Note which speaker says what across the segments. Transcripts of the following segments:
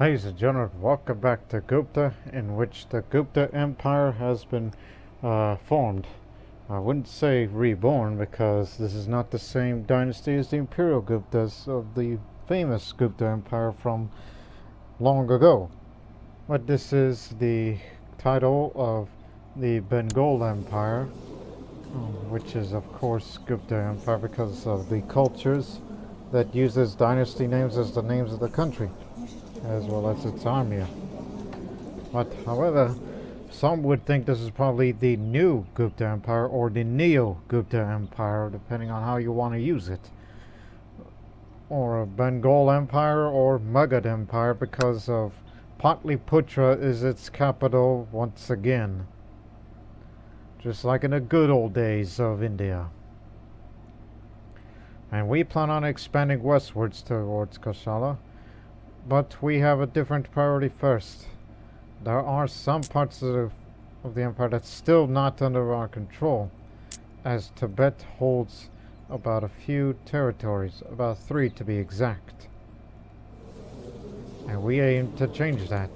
Speaker 1: Ladies and gentlemen, welcome back to Gupta, in which the Gupta Empire has been formed. I wouldn't say reborn because this is not the same dynasty as the Imperial Guptas of the famous Gupta Empire from long ago. But this is the title of the Bengal Empire, which is of course Gupta Empire because of the cultures that uses dynasty names as the names of the country, as well as its army. But however, some would think this is probably the new Gupta Empire or the Neo-Gupta Empire, depending on how you want to use it. Or a Bengal Empire or Magadha Empire, because of Patliputra is its capital once again. Just like in the good old days of India. And we plan on expanding westwards towards Kosala. But we have a different priority first. There are some parts of the empire that's still not under our control, as Tibet holds about a few territories, about 3 to be exact. And we aim to change that.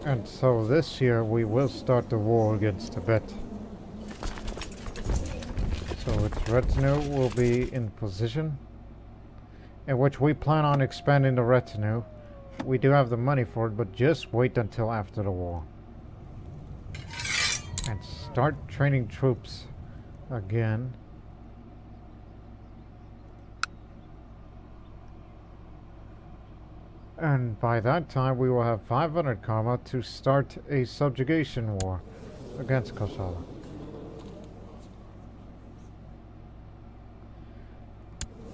Speaker 1: And so this year we will start the war against Tibet. So its retinue will be in position, in which we plan on expanding the retinue. We do have the money for it, but just wait until after the war. And start training troops again. And by that time we will have 500 karma to start a subjugation war against Kosala.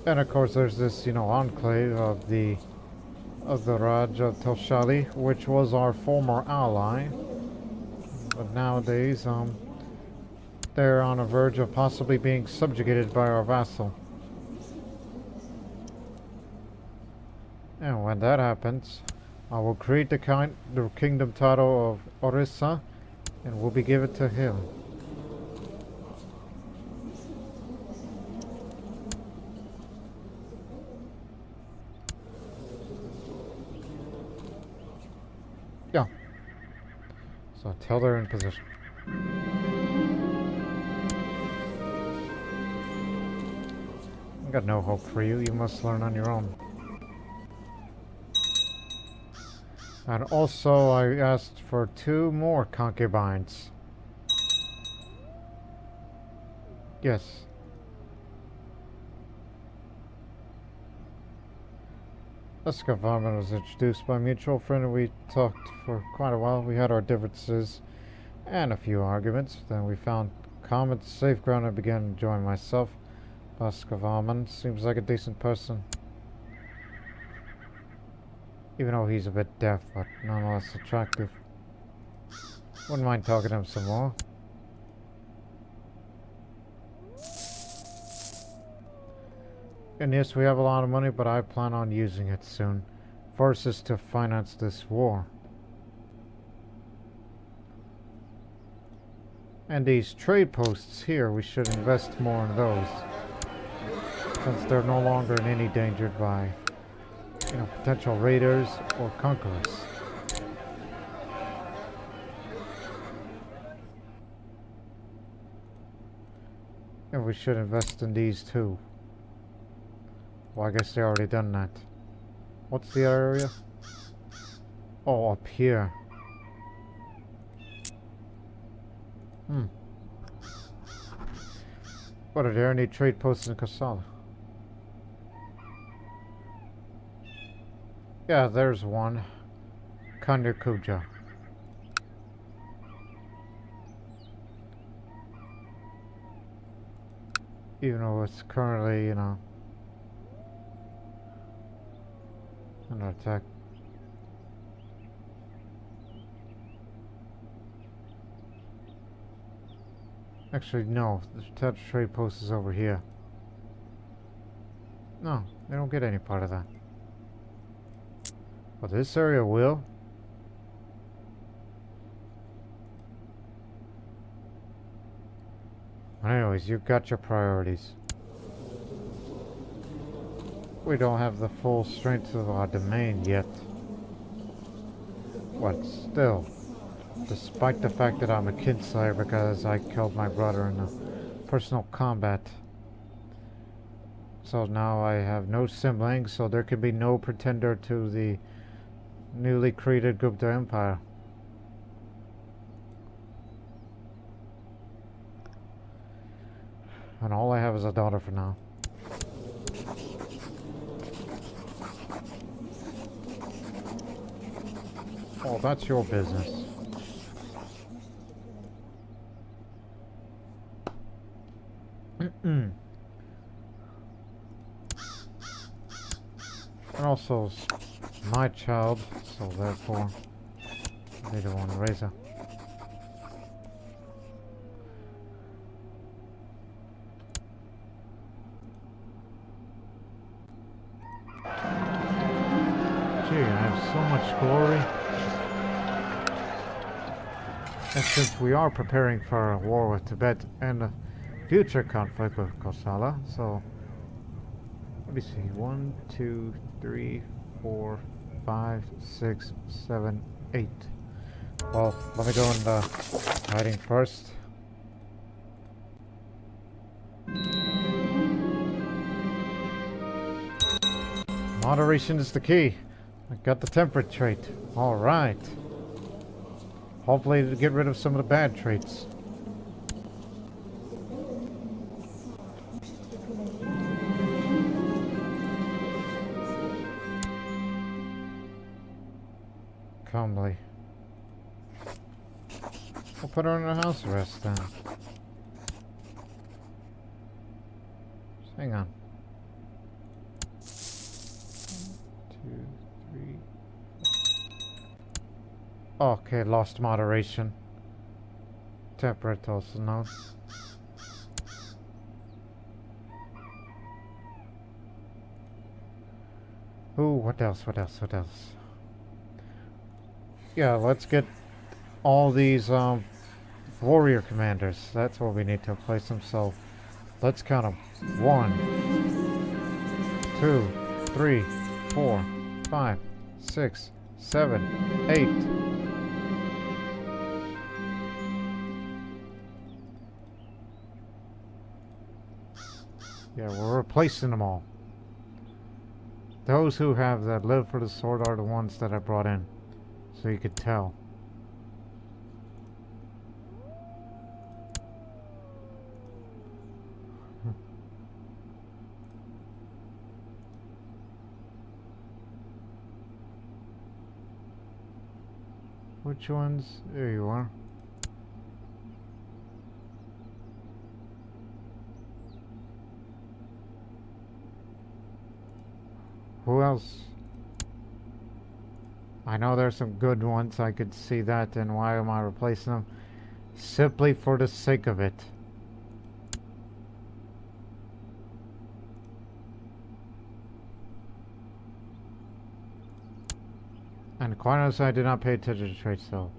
Speaker 1: And of course there's this, enclave of the Raj of Toshali, which was our former ally. But nowadays, they're on the verge of possibly being subjugated by our vassal. And when that happens, I will create the kingdom title of Orissa, and we'll be given to him. Yeah. So until they're in position. I got no hope for you. You must learn on your own. And also I asked for 2 more concubines. Yes. This government was introduced by a mutual friend, and we talked for quite a while. We had our differences and a few arguments. Then we found common safe ground and began enjoying myself. Baskavaman seems like a decent person. Even though he's a bit deaf, but nonetheless attractive. Wouldn't mind talking to him some more. And yes, we have a lot of money, but I plan on using it soon. First is to finance this war. And these trade posts here, we should invest more in those, since they're no longer in any danger by, potential raiders or conquerors. And we should invest in these too. Well, I guess they already done that. What's the other area? Oh, up here. What, are there any trade posts in Kosala? Yeah, there's one. Kanyakuja. Even though it's currently, under attack. Actually, no. The trade post is over here. No, they don't get any part of that. But this area will. Anyways, you've got your priorities. We don't have the full strength of our domain yet. But still, despite the fact that I'm a kinslayer because I killed my brother in a personal combat. So now I have no siblings, so there can be no pretender to the newly created Gupta Empire. And all I have is a daughter for now. Oh, that's your business. And also, my child, so therefore, they don't want to raise her. Gee, I have so much glory. And since we are preparing for a war with Tibet and a future conflict with Kosala, so let me see, 1, 2, 3, 4, 5, 6, 7, 8. Well, let me go into hiding first. Moderation is the key. I got the temperate trait. Alright. Hopefully to get rid of some of the bad traits. Calmly. We'll put her in a house arrest then. Just hang on. 2, 3. Okay, lost moderation. Temperate also known. Ooh, what else? Yeah, let's get all these warrior commanders. That's what we need to place them. So let's count them. 1, 2, 3, 4, 5, 6, 7, 8. Yeah, we're replacing them all. Those who have that live for the sword are the ones that I brought in. So you could tell. Which ones? There you are. Who else? I know there's some good ones, I could see that, and why am I replacing them? Simply for the sake of it. And quite honestly, I did not pay attention to traits though.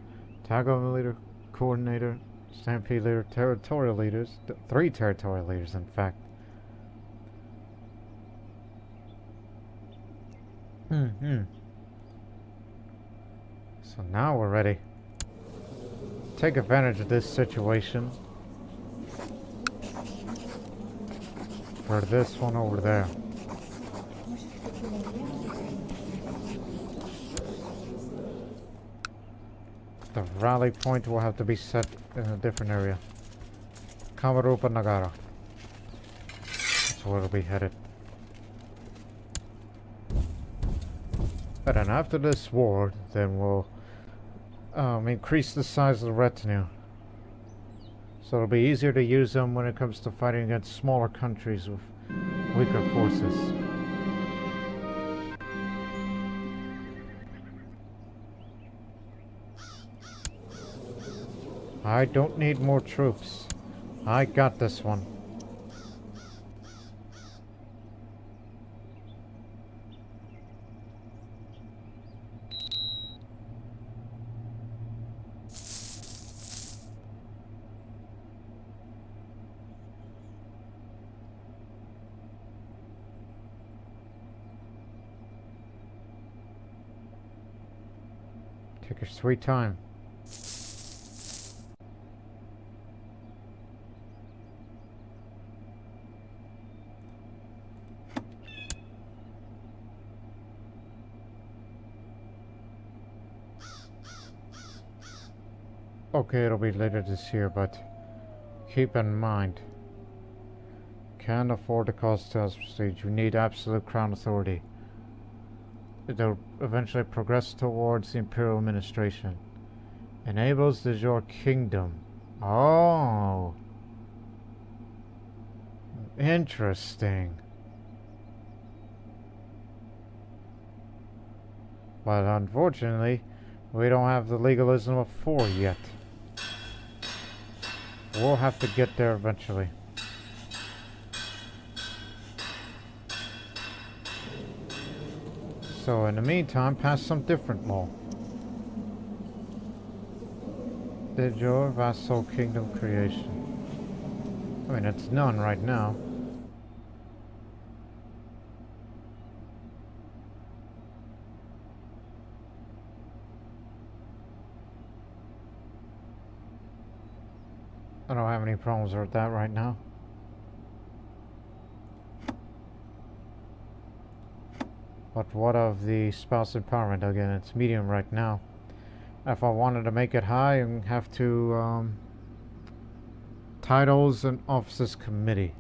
Speaker 1: Tago leader, coordinator, stampede leader, territorial leaders, 3 territorial leaders in fact. So now we're ready. Take advantage of this situation. For this one over there. The rally point will have to be set in a different area. Kamarupa Nagara. That's where it'll be headed. And then after this war, then we'll increase the size of the retinue. So it'll be easier to use them when it comes to fighting against smaller countries with weaker forces. I don't need more troops. I got this one. Take your sweet time. Okay, it'll be later this year, but keep in mind, can't afford to cause chaos prestige. You need absolute crown authority. It'll eventually progress towards the imperial administration. Enables the your kingdom. Oh, interesting. But unfortunately, we don't have the legalism of 4 yet. We'll have to get there eventually. So in the meantime, pass some different law. Did your vassal kingdom creation? I mean, it's none right now. I don't have any problems with that right now. But what of the spouse empowerment? Again, it's medium right now. If I wanted to make it high, I have to titles and offices committee.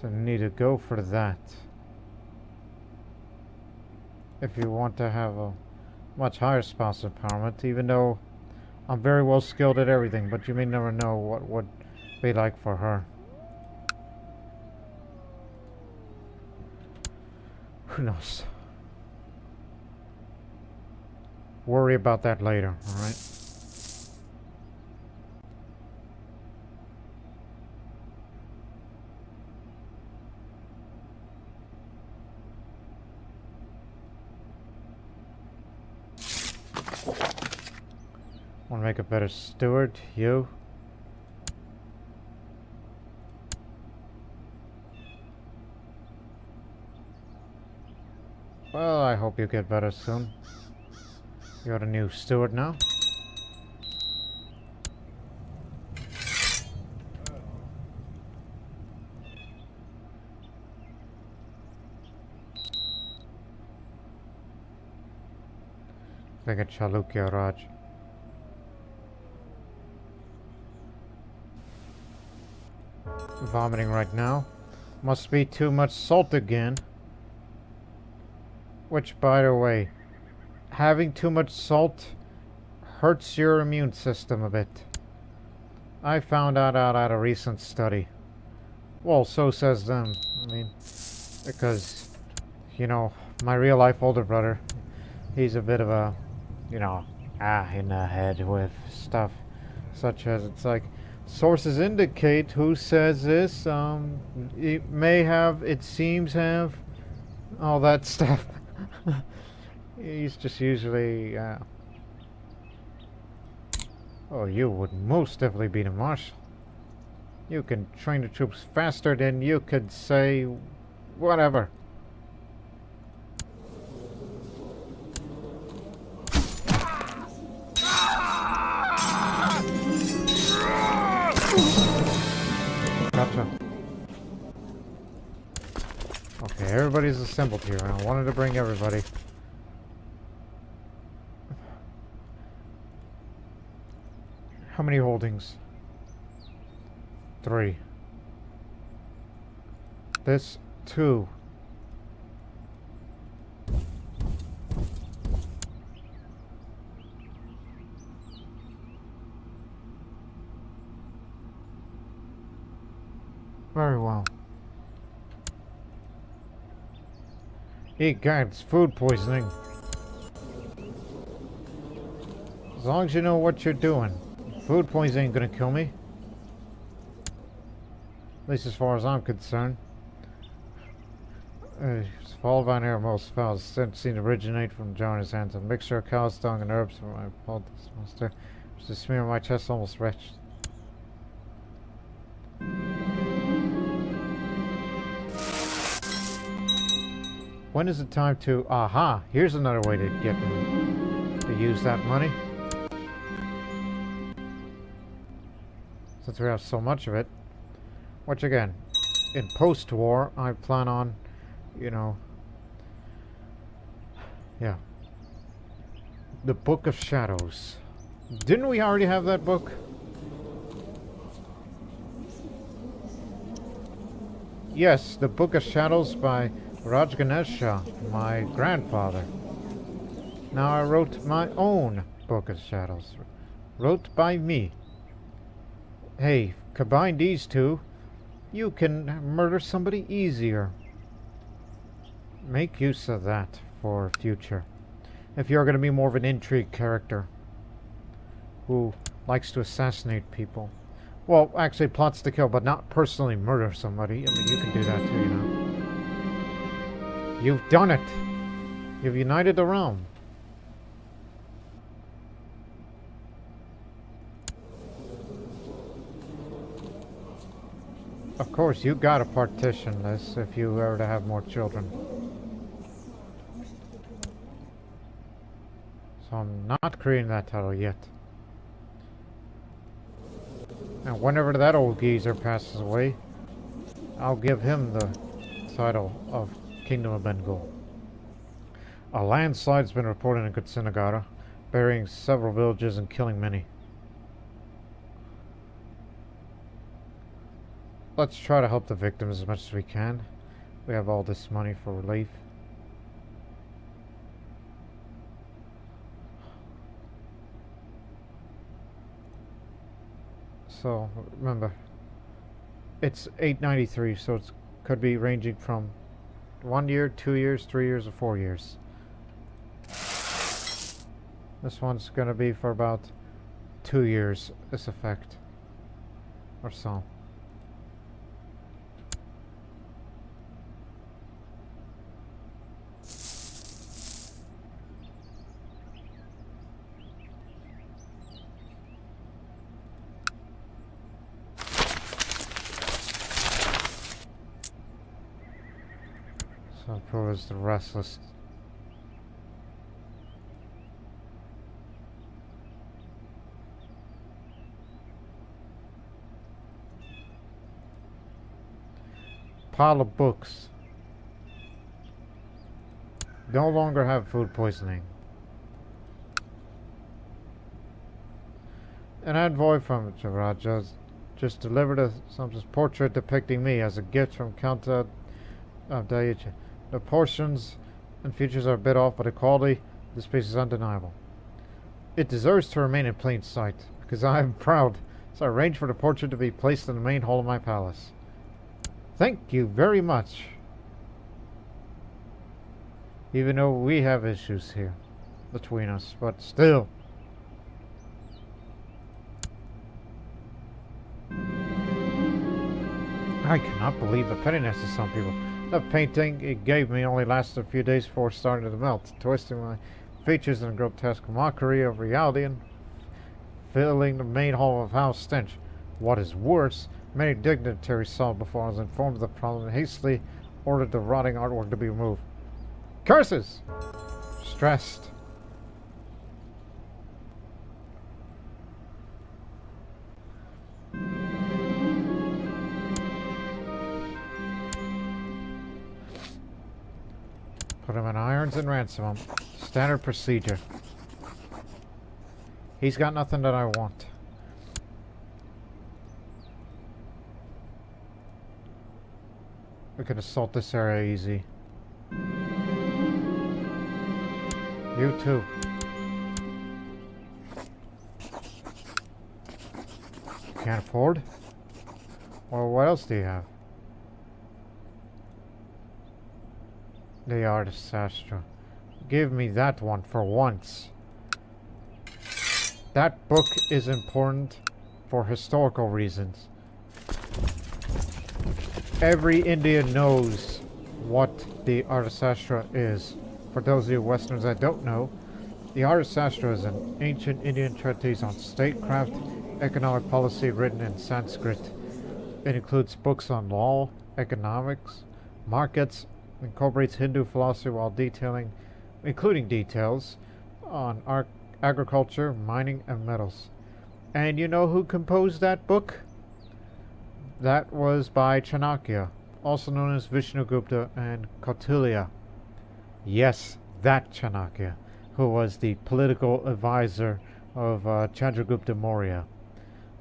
Speaker 1: So I need to go for that. If you want to have a much higher spouse empowerment, even though I'm very well skilled at everything, but you may never know what would be like for her. Who knows? Worry about that later, alright? Want to make a better steward? You? Well, I hope you get better soon. You're the new steward now. Like a Chalukya Raj. Vomiting right now. Must be too much salt again. Which, by the way, having too much salt hurts your immune system a bit. I found that out at a recent study. Well, so says them. I mean, because, you know, my real life older brother, he's a bit of a, you know, in the head with stuff such as, it's like, sources indicate who says this, it may have, it seems have, all that stuff. He's just usually, oh, you would most definitely be the marshal. You can train the troops faster than you could say whatever. Gotcha. Okay, everybody's assembled here, and I wanted to bring everybody. How many holdings? 3. This 2. Very well. It's food poisoning. As long as you know what you're doing. Food poisoning ain't gonna kill me. At least as far as I'm concerned. Fall vine air most fowls seem to originate from Jonah's hands. A mixture of cow's dung and herbs from my poultice monster. Just to smear my chest almost wretched. When is it time to... Aha! Here's another way to get to use that money. Since we have so much of it. Which again, in post-war, I plan on, you know... Yeah. The Book of Shadows. Didn't we already have that book? Yes, the Book of Shadows by Rajganesha, my grandfather. Now I wrote my own Book of Shadows. Wrote by me. Hey, combine these two, you can murder somebody easier. Make use of that for future. If you're going to be more of an intrigue character who likes to assassinate people. Well, actually plots to kill, but not personally murder somebody. I mean, you can do that too, you know. You've done it. You've united the realm. Of course, you gotta partition this if you were to have more children. So I'm not creating that title yet. And whenever that old geezer passes away, I'll give him the title of Kingdom of Bengal. A landslide has been reported in Kutsinagara, burying several villages and killing many. Let's try to help the victims as much as we can. We have all this money for relief. So, remember, it's 893, so it could be ranging from 1 year, 2 years, 3 years, or 4 years. This one's going to be for about 2 years, this effect. Or so. So proves the restless. Pile of books. No longer have food poisoning. An envoy from Chavraja just delivered a portrait depicting me as a gift from Count of Daiichi. The portions and features are a bit off, but the quality of this piece is undeniable. It deserves to remain in plain sight, because I am proud, so I arranged for the portrait to be placed in the main hall of my palace. Thank you very much. Even though we have issues here between us, but still. I cannot believe the pettiness of some people. The painting it gave me only lasted a few days before starting to melt, twisting my features in a grotesque mockery of reality and filling the main hall of house stench. What is worse, many dignitaries saw it before I was informed of the problem and hastily ordered the rotting artwork to be removed. Curses! Stressed. Put him in irons and ransom him. Standard procedure. He's got nothing that I want. We can assault this area easy. You too. Can't afford? Well, what else do you have? The Artist's Astra. Give me that one for once. That book is important for historical reasons. Every Indian knows what the Artist's Astra is. For those of you Westerners that don't know, the Artist's Astra is an ancient Indian treatise on statecraft, economic policy written in Sanskrit. It includes books on law, economics, markets, Incorporates Hindu philosophy while including details on agriculture, mining, and metals. And you know who composed that book? That was by Chanakya, also known as Vishnugupta and Kautilya. Yes, that Chanakya, who was the political advisor of Chandragupta Maurya,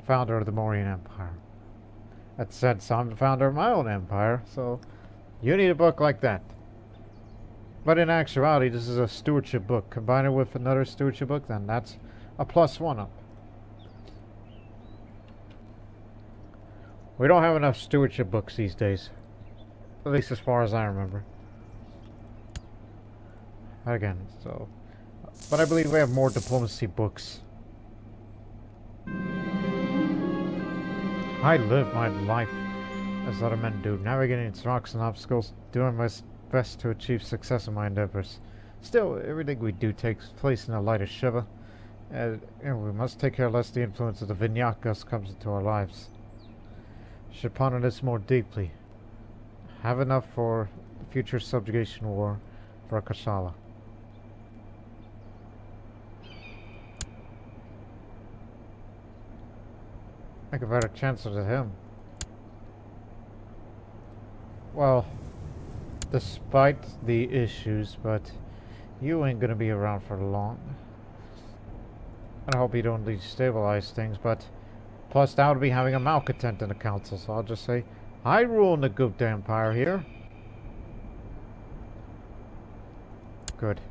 Speaker 1: founder of the Mauryan Empire. That said, so I'm the founder of my own empire, so you need a book like that. But in actuality, this is a stewardship book. Combine it with another stewardship book, then that's a +1 up. We don't have enough stewardship books these days. At least as far as I remember. Again, so... But I believe we have more diplomacy books. I live my life as other men do, navigating its rocks and obstacles, doing my best to achieve success in my endeavors. Still, everything we do takes place in the light of Shiva, and we must take care lest the influence of the Vinyakas comes into our lives. Should ponder this more deeply. Have enough for the future subjugation war for Akashala. Make a better chance of him. Well, despite the issues, but you ain't gonna be around for long. And I hope you don't destabilize things, but plus I would be having a malcontent in the council, so I'll just say, I rule in the Gupta Empire here. Good.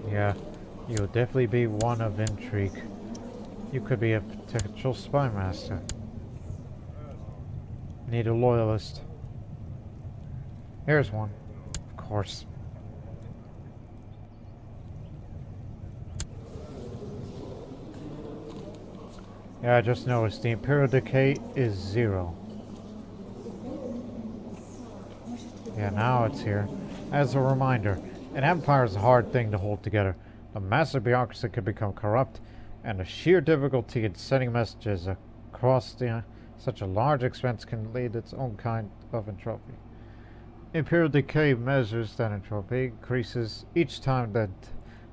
Speaker 1: Yeah, you'll definitely be one of intrigue. You could be a potential spy master. Need a loyalist. Here's one. Of course. Yeah, I just noticed the Imperial Decay is 0. Yeah, now it's here. As a reminder, an empire is a hard thing to hold together. The massive bureaucracy can become corrupt, and the sheer difficulty in sending messages across such a large expense can lead its own kind of entropy. Imperial Decay measures that entropy increases each time that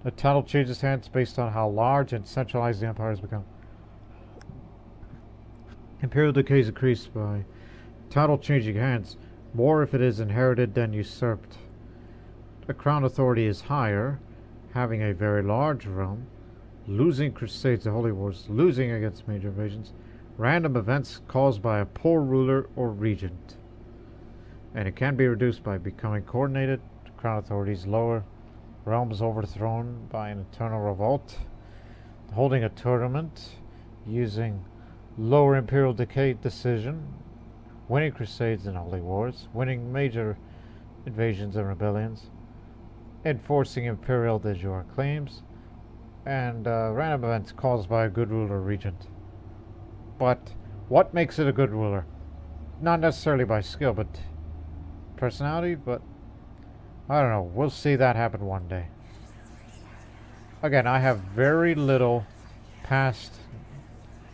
Speaker 1: the title changes hands based on how large and centralized the empire has become. Imperial Decay is increased by title changing hands, more if it is inherited than usurped. The crown authority is higher, having a very large realm, losing crusades and holy wars, losing against major invasions, random events caused by a poor ruler or regent. And it can be reduced by becoming coordinated, crown authorities lower, realms overthrown by an eternal revolt, holding a tournament, using lower Imperial Decay decision, winning crusades and holy wars, winning major invasions and rebellions, enforcing imperial de jure claims, and random events caused by a good ruler or regent. But what makes it a good ruler? Not necessarily by skill, but personality, but I don't know. We'll see that happen one day. Again, I have very little past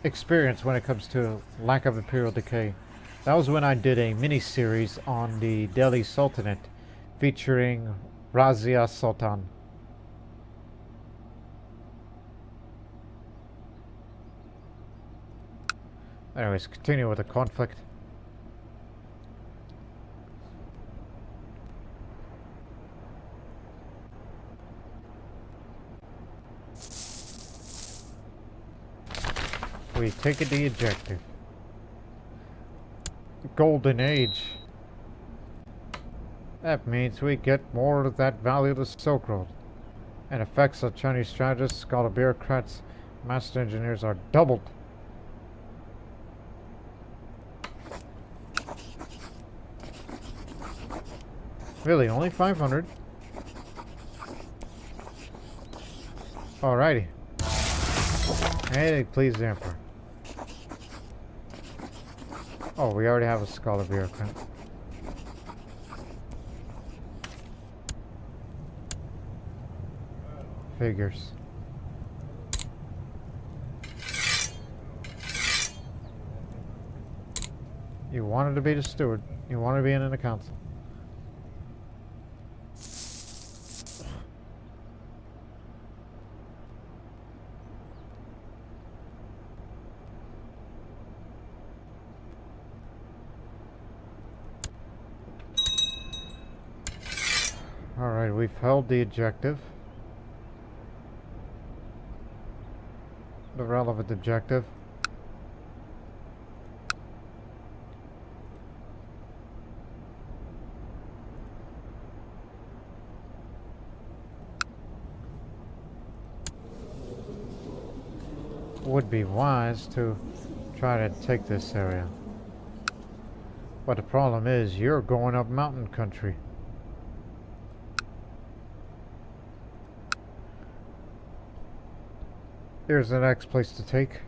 Speaker 1: experience when it comes to lack of Imperial Decay. That was when I did a mini-series on the Delhi Sultanate featuring Razia Sultan. Anyways, continue with the conflict. We take the objective. Golden Age. That means we get more of that value to Silk Road. And effects of Chinese strategists, scholar bureaucrats, master engineers are doubled. Really, only 500? Alrighty. Hey, please the Emperor. Oh, we already have a scholar bureaucrat. Figures. You wanted to be the steward. You wanted to be in the council. Alright, we've held the objective. The relevant objective. Would be wise to try to take this area. But the problem is, you're going up mountain country. Here's the next place to take.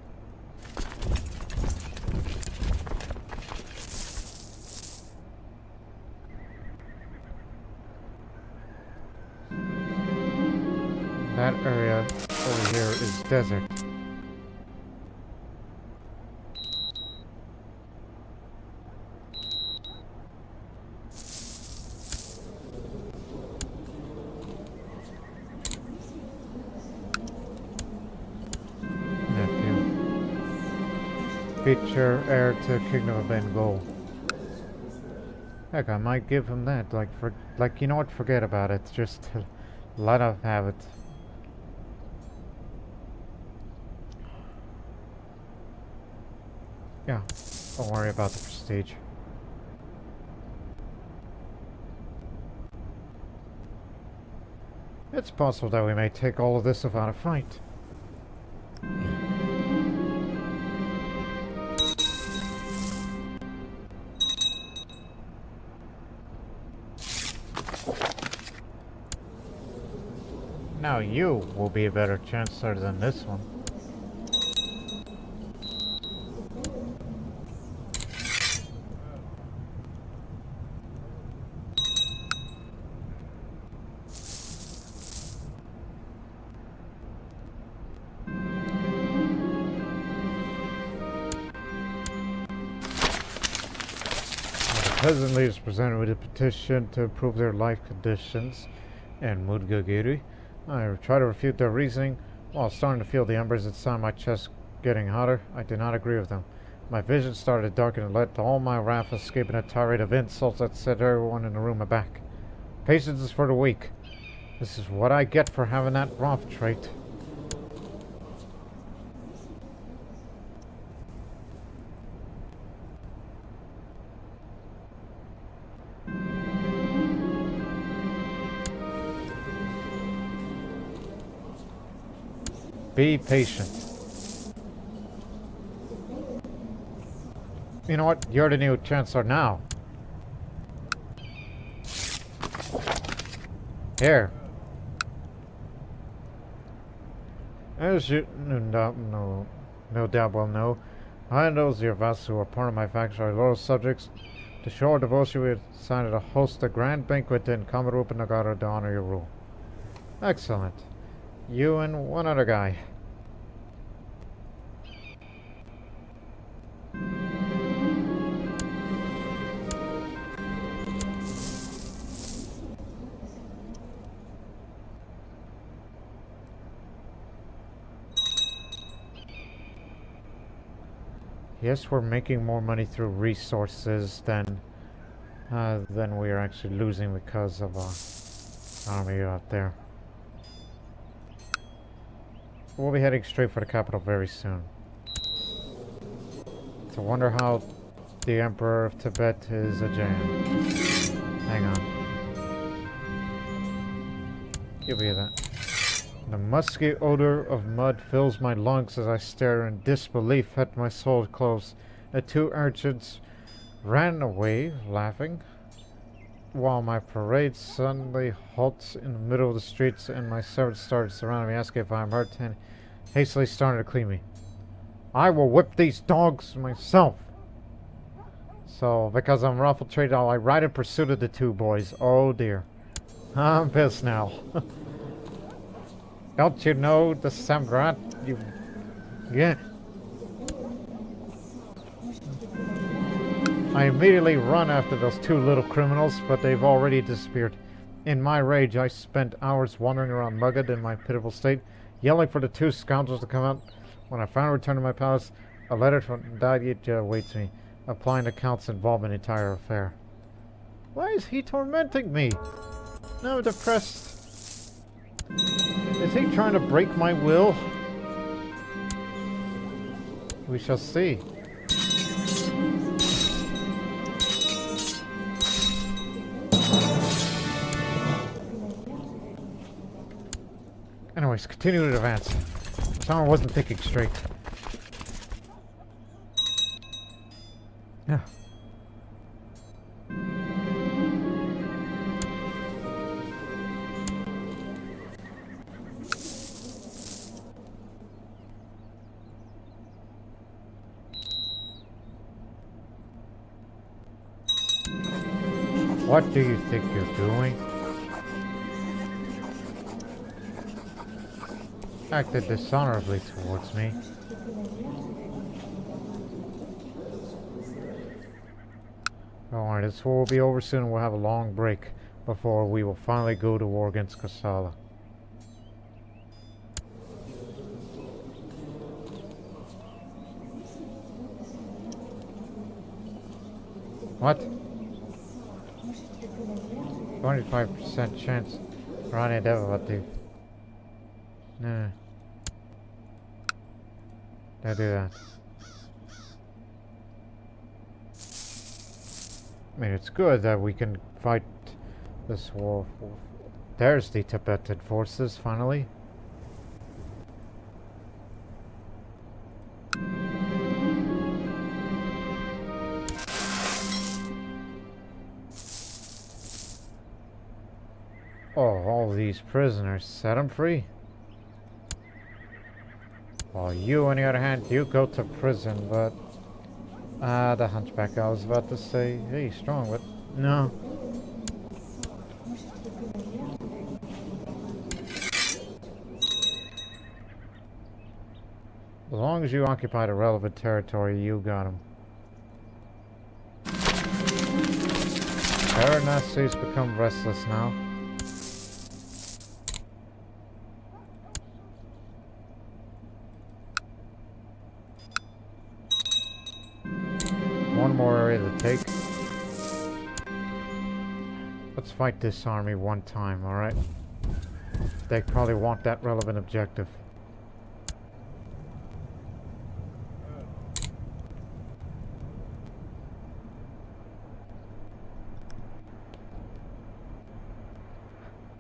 Speaker 1: That area over here is desert. Future heir to Kingdom of Bengal. Heck, I might give him that. Like, you know what? Forget about it. Just let him have it. Yeah, don't worry about the prestige. It's possible that we may take all of this without a fight. Now you will be a better chancellor than this one. Peasant leaders presented with a petition to improve their life conditions in Mudgagiri. I try to refute their reasoning. While starting to feel the embers inside my chest getting hotter, I did not agree with them. My vision started to darken and led to all my wrath escaping a tirade of insults that set everyone in the room aback. Patience is for the weak. This is what I get for having that wrath trait. Be patient. You know what? You're the new chancellor now. Here. As you no doubt will know, I and those your vassals who are part of my faction are loyal subjects. To show our devotion, we have decided to host a grand banquet in Kamarupa Nagara to honor your rule. Excellent. You and one other guy. Yes, we're making more money through resources than we are actually losing because of our army out there. We'll be heading straight for the capital very soon. To wonder how the Emperor of Tibet is a jam. Hang on. You'll be that. The musky odor of mud fills my lungs as I stare in disbelief at my soul clothes. The two urchins ran away, laughing, while my parade suddenly halts in the middle of the streets and my servants started surrounding me, asking if I'm hurt, and hastily started to clean me. I will whip these dogs myself. So, because I'm ruffled trade, I ride in pursuit of the two boys. Oh dear. I'm pissed now. Don't you know the Samrat? You... Yeah. I immediately run after those two little criminals, but they've already disappeared. In my rage, I spent hours wandering around Magadha in my pitiful state, yelling for the two scoundrels to come out. When I finally returned to my palace, a letter from Dadya awaits me, applying accounts involving the entire affair. Why is he tormenting me? Now I'm depressed. Is he trying to break my will? We shall see. Anyways, continue to advance. Someone wasn't thinking straight. Yeah. What do you think you're doing? Acted dishonorably towards me. Don't worry, this war will be over soon. We'll have a long break before we will finally go to war against Kosala. What? 25% chance. Rani Devavati. Nah. Don't do that. I mean, it's good that we can fight this war. There's the Tibetan forces, finally. Oh, all these prisoners. Set them free. While you, on the other hand, you go to prison, but... the hunchback, I was about to say, hey, strong, but no. As long as you occupy the relevant territory, you got him. Varanasi's become restless now. One more area to take. Let's fight this army one time, alright? They probably want that relevant objective.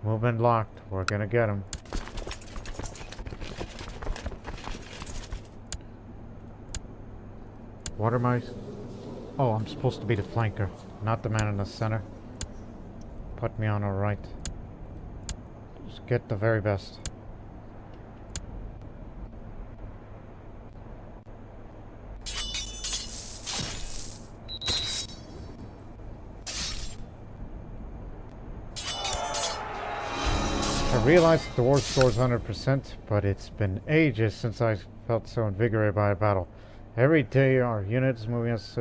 Speaker 1: Movement locked. We're gonna get him. Water mice. Oh, I'm supposed to be the flanker, not the man in the center. Put me on alright. Just get the very best. I realize that the war score is 100%, but it's been ages since I felt so invigorated by a battle. Every day our unit is moving us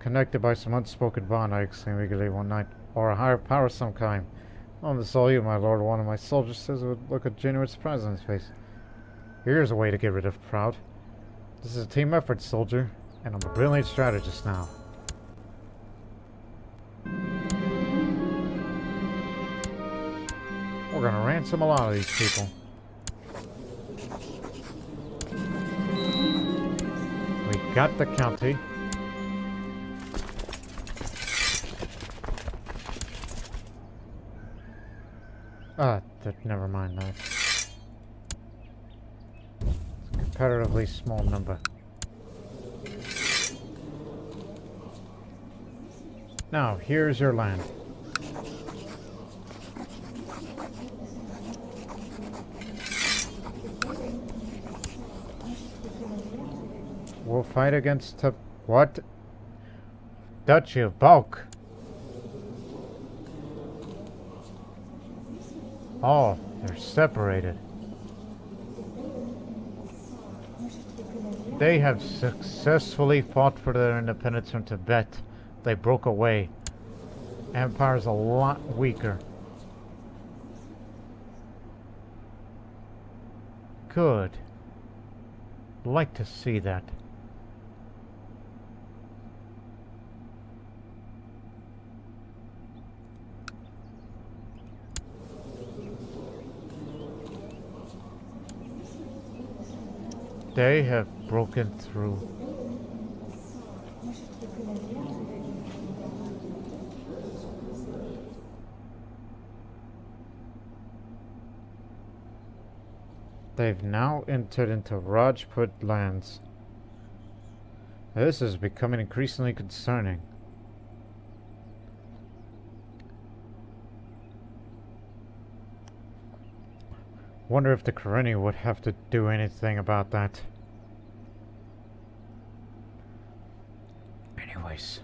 Speaker 1: connected by some unspoken bond, I exclaimed eagerly one night. Or a higher power of some kind. Oh, this is all you, my lord. One of my soldiers says with a look of genuine surprise on his face. Here's a way to get rid of Proud. This is a team effort, soldier, and I'm a brilliant strategist now. We're gonna ransom a lot of these people. We got the county. Never mind that. It's a comparatively small number. Now, here's your land. We'll fight against what? Duchy of Balk. Oh, They're separated. They have successfully fought for their independence from Tibet. They broke away. Empire's a lot weaker. Good. Like to see that. They have broken through. They've now entered into Rajput lands. This is becoming increasingly concerning. Wonder if the Karenni would have to do anything about that. Anyways.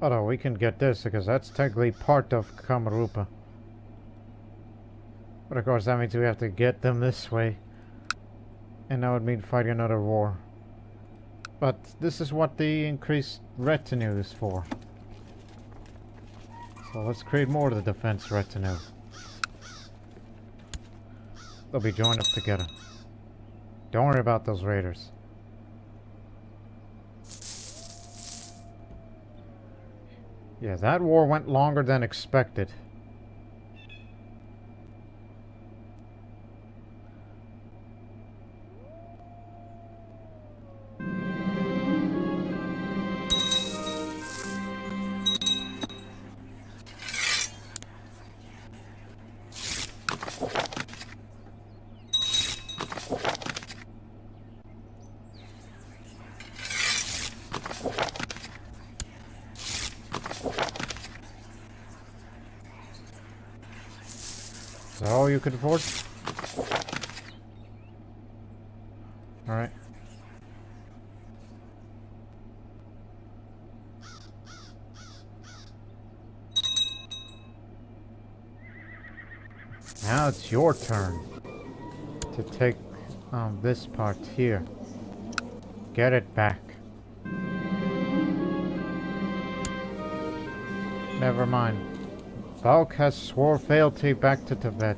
Speaker 1: Although we can get this because that's technically part of Kamarupa. But of course that means we have to get them this way. And that would mean fighting another war. But this is what the increased retinue is for. So let's create more of the defense retinue. They'll be joined up together. Don't worry about those raiders. Yeah, that war went longer than expected. Is that all you could afford? Alright. Now it's your turn to take this part here. Get it back. Never mind. Balk has swore fealty back to Tibet.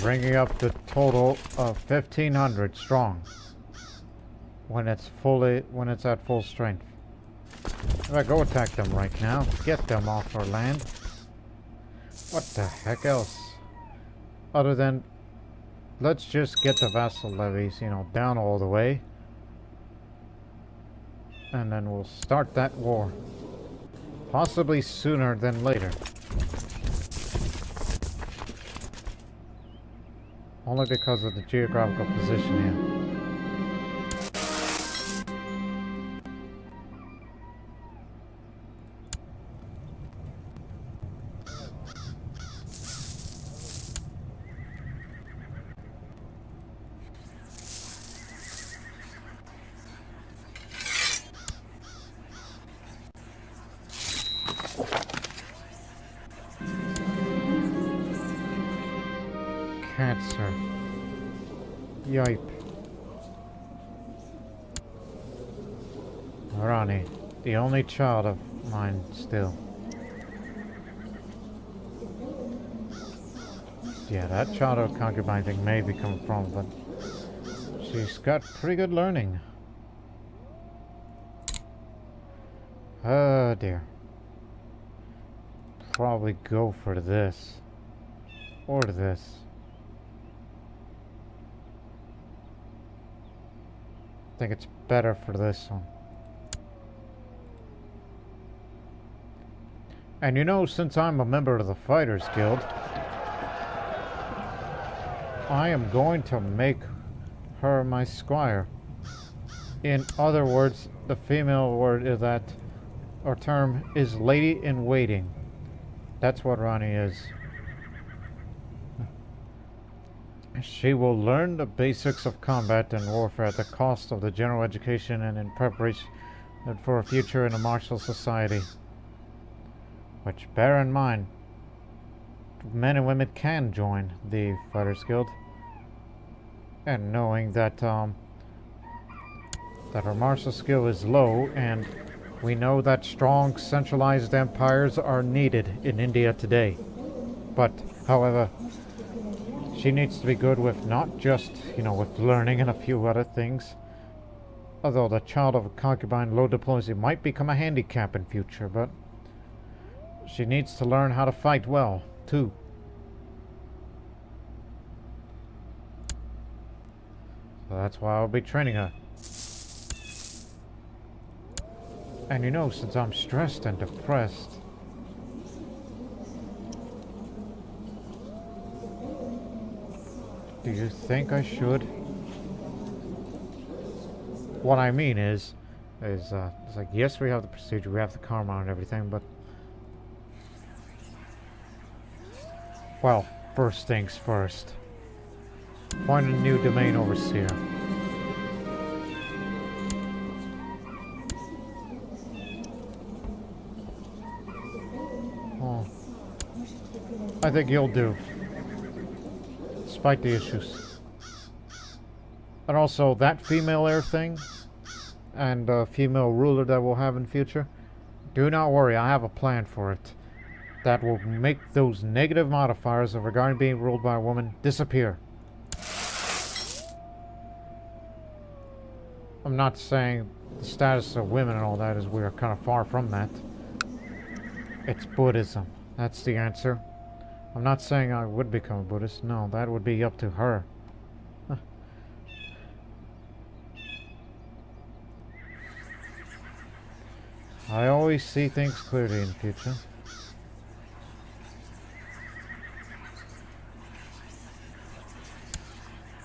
Speaker 1: Bringing up the total of 1,500 strong when it's at full strength. If I go attack them right now, get them off our land. What the heck else? Other than, let's just get the vassal levies, you know, down all the way. And then we'll start that war. Possibly sooner than later. Only because of the geographical position here. Cancer. Yipe. Rani, the only child of mine still. Yeah, that child of concubine thing may become a problem, but she's got pretty good learning. Oh dear. Probably go for this. Or this. I think it's better for this one. And you know, since I'm a member of the Fighters Guild, I am going to make her my squire. In other words, the female word is that, or term, is lady in waiting. That's what Rani is. She will learn the basics of combat and warfare at the cost of the general education and in preparation for a future in a martial society. Which, bear in mind, men and women can join the Fighters Guild. And knowing that that our martial skill is low, and we know that strong centralized empires are needed in India today. But, however, she needs to be good with not just, with learning and a few other things. Although the child of a concubine, low diplomacy might become a handicap in future, but she needs to learn how to fight well, too. So that's why I'll be training her. And since I'm stressed and depressed, do you think I should? What I mean is it's like, yes, we have the procedure, we have the karma and everything, but well, first things first. Find a new domain overseer. Oh, I think you'll do, despite the issues. And also, that female heir thing, and female ruler that we'll have in future, do not worry, I have a plan for it. That will make those negative modifiers of regarding being ruled by a woman disappear. I'm not saying the status of women and all that is we are kind of far from that. It's Buddhism. That's the answer. I'm not saying I would become a Buddhist. No, that would be up to her. I always see things clearly in the future.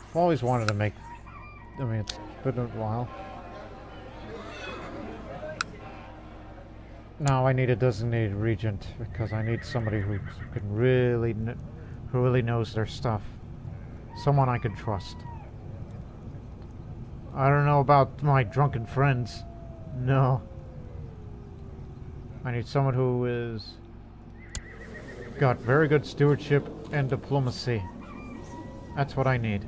Speaker 1: I've always wanted to make... it's been a while. Now I need a designated regent because I need somebody who can who really knows their stuff. Someone I can trust. I don't know about my drunken friends. No. I need someone who is got very good stewardship and diplomacy. That's what I need.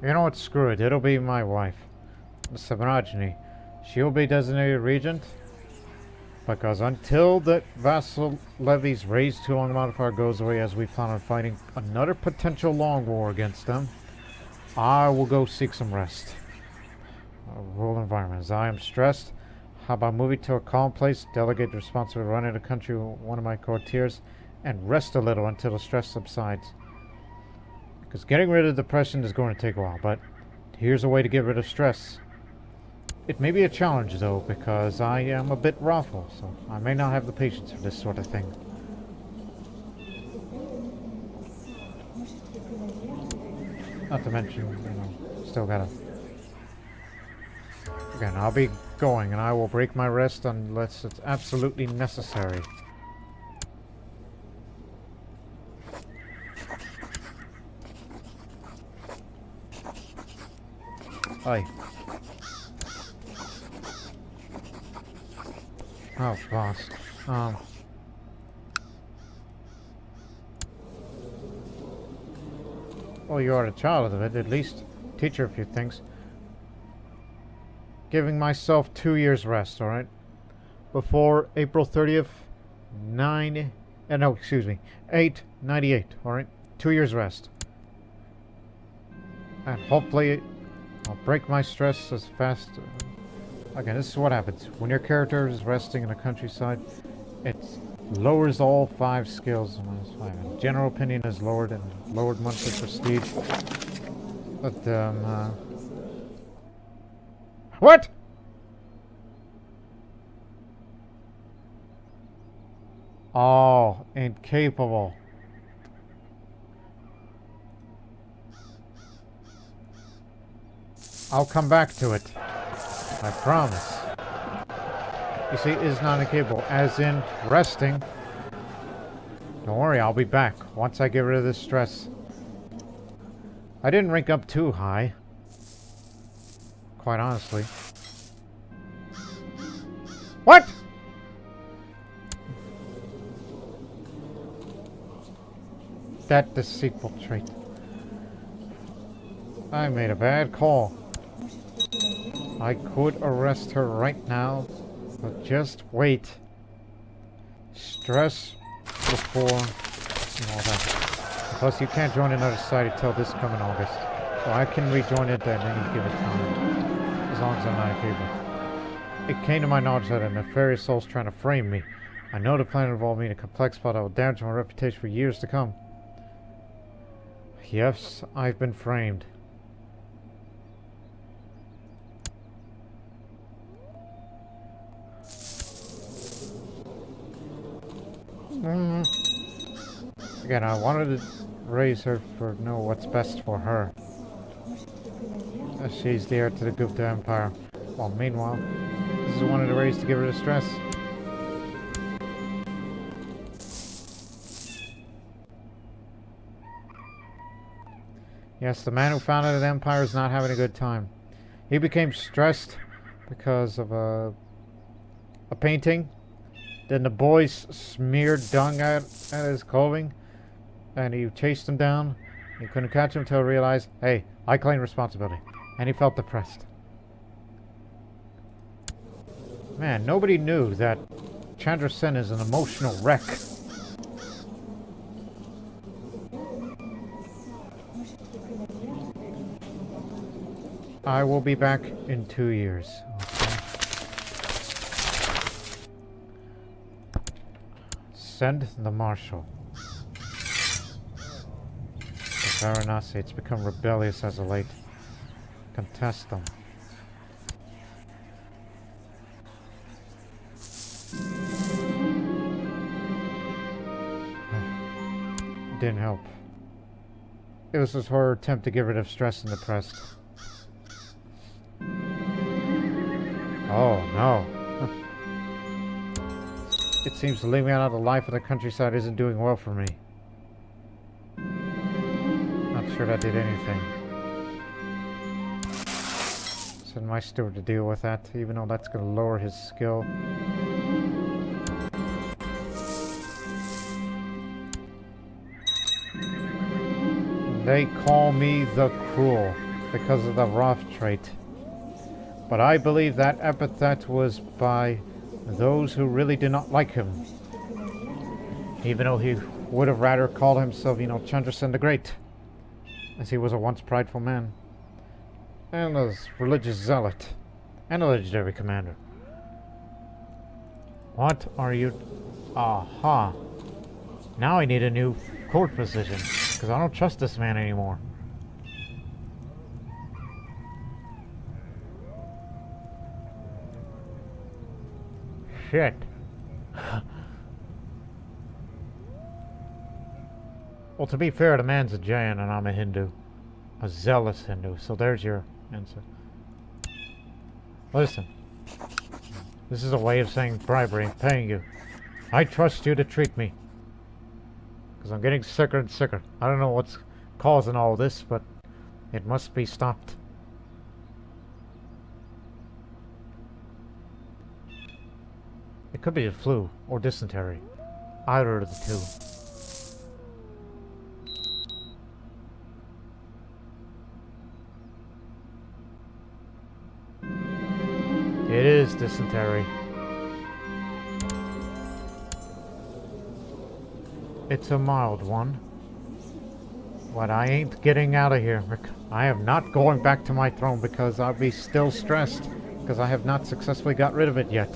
Speaker 1: You know what? Screw it. It'll be my wife, Samarajini. She'll be designated regent. Because until that vassal levy's raised too long amount of fire goes away, as we plan on fighting another potential long war against them, I will go seek some rest. A rural environment. As I am stressed, how about moving to a calm place, delegate the responsibility of running the country with one of my courtiers, and rest a little until the stress subsides. Because getting rid of depression is going to take a while, but here's a way to get rid of stress. It may be a challenge, though, because I am a bit wrathful, so I may not have the patience for this sort of thing. Not to mention, still gotta... Again, I'll be going, and I will break my rest unless it's absolutely necessary. Aye. Oh, fast. Well, you are a child of it, at least. Teach her a few things. Giving myself 2 years rest, alright? Before April 30th, 898, alright? 2 years rest. And hopefully, I'll break my stress as fast... Again, this is what happens. When your character is resting in the countryside, it lowers all 5 skills. General opinion is lowered and lowered monthly prestige. But, What?! Oh, incapable. I'll come back to it. I promise. You see, is not incapable, as in resting. Don't worry, I'll be back once I get rid of this stress. I didn't rank up too high. Quite honestly. What? That deceitful trait. I made a bad call. I could arrest her right now, but just wait. Stress before and all that. Plus, you can't join another society till this coming August. So I can rejoin it at any given time, as long as I'm not incapable. It came to my knowledge that a nefarious soul's trying to frame me. I know the plan involved me in a complex plot that will damage my reputation for years to come. Yes, I've been framed. Again, I wanted to raise her for know what's best for her. As she's the heir to the Gupta Empire. While meanwhile, this is one of the ways to give her the stress. Yes, the man who founded the empire is not having a good time. He became stressed because of a painting. Then the boys smeared dung at his clothing, and he chased him down. He couldn't catch him until he realized, hey, I claim responsibility. And he felt depressed. Man, nobody knew that Chandra Sen is an emotional wreck. I will be back in 2 years. Okay. Send the marshal. The Varanasi, become rebellious as of late. Contest them. Didn't help. It was just her attempt to get rid of stress and depressed. Oh no. It seems living out of the life of the countryside isn't doing well for me. Not sure that did anything. Send my steward to deal with that, even though that's going to lower his skill. They call me the Cruel because of the Roth trait. But I believe that epithet was by those who really did not like him. Even though he would have rather called himself, Chandra Sen the Great, as he was a once prideful man, and a religious zealot, and a legendary commander. What are you... Aha. Now I need a new court position, because I don't trust this man anymore. Shit. Well, to be fair, the man's a Jain and I'm a Hindu. A zealous Hindu, so there's your answer. Listen. This is a way of saying bribery and paying you. I trust you to treat me. Because I'm getting sicker and sicker. I don't know what's causing all this, but it must be stopped. It could be the flu or dysentery. Either of the two. It is dysentery. It's a mild one. But I ain't getting out of here. I am not going back to my throne because I'll be still stressed. Because I have not successfully got rid of it yet.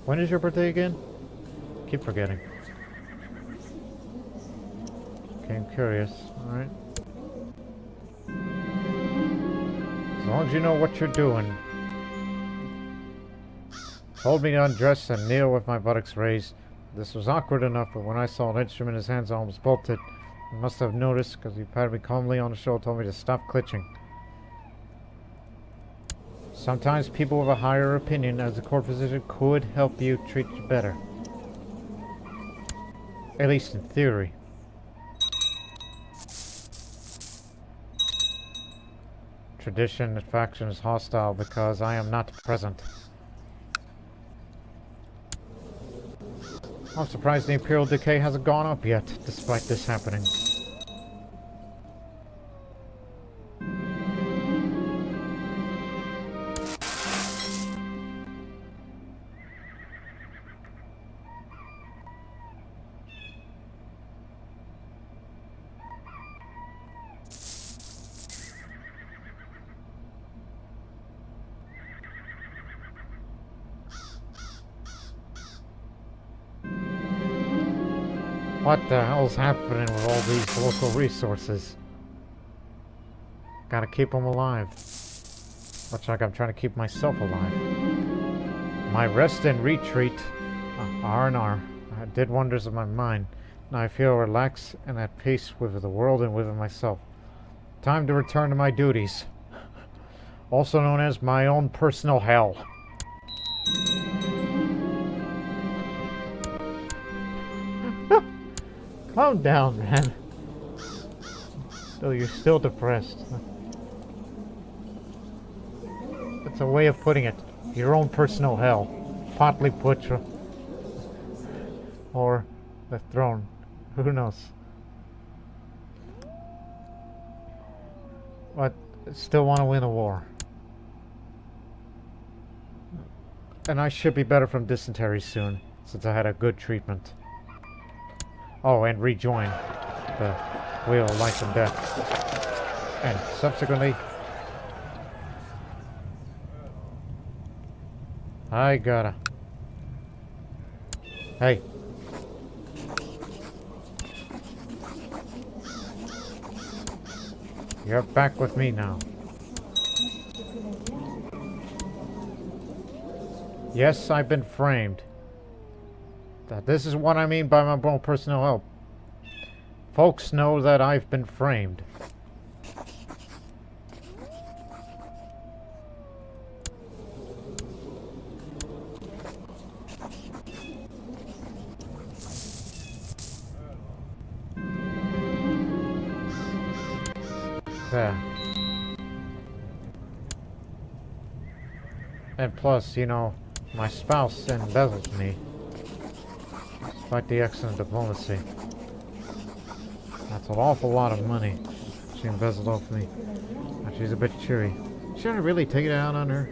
Speaker 1: When is your birthday again? Keep forgetting. Okay, I'm curious. Alright. As long as you know what you're doing. Hold me to undress and kneel with my buttocks raised. This was awkward enough, but when I saw an instrument, his hands almost bolted. He must have noticed, because he patted me calmly on the shoulder, told me to stop glitching. Sometimes people with a higher opinion as a court physician could help you treat you better. At least in theory. Tradition and faction is hostile because I am not present. I'm surprised the Imperial decay hasn't gone up yet, despite this happening. What the hell's happening with all these local resources? Gotta keep them alive. Looks like I'm trying to keep myself alive. My rest and retreat, R&R, did wonders of my mind. Now I feel relaxed and at peace with the world and within myself. Time to return to my duties. Also known as my own personal hell. Calm down, man. You're still depressed. That's a way of putting it. Your own personal hell. Patliputra. Or the throne. Who knows? But still want to win a war. And I should be better from dysentery soon, since I had a good treatment. Oh, and rejoin the Wheel of Life and Death. And subsequently, I gotta... Hey. You're back with me now. Yes, I've been framed. This is what I mean by my own personal help. Folks know that I've been framed. There. And plus, you know, my spouse embezzles me. Despite the excellent diplomacy. That's an awful lot of money she embezzled off me. And she's a bit cheery. Should I really take it out on her?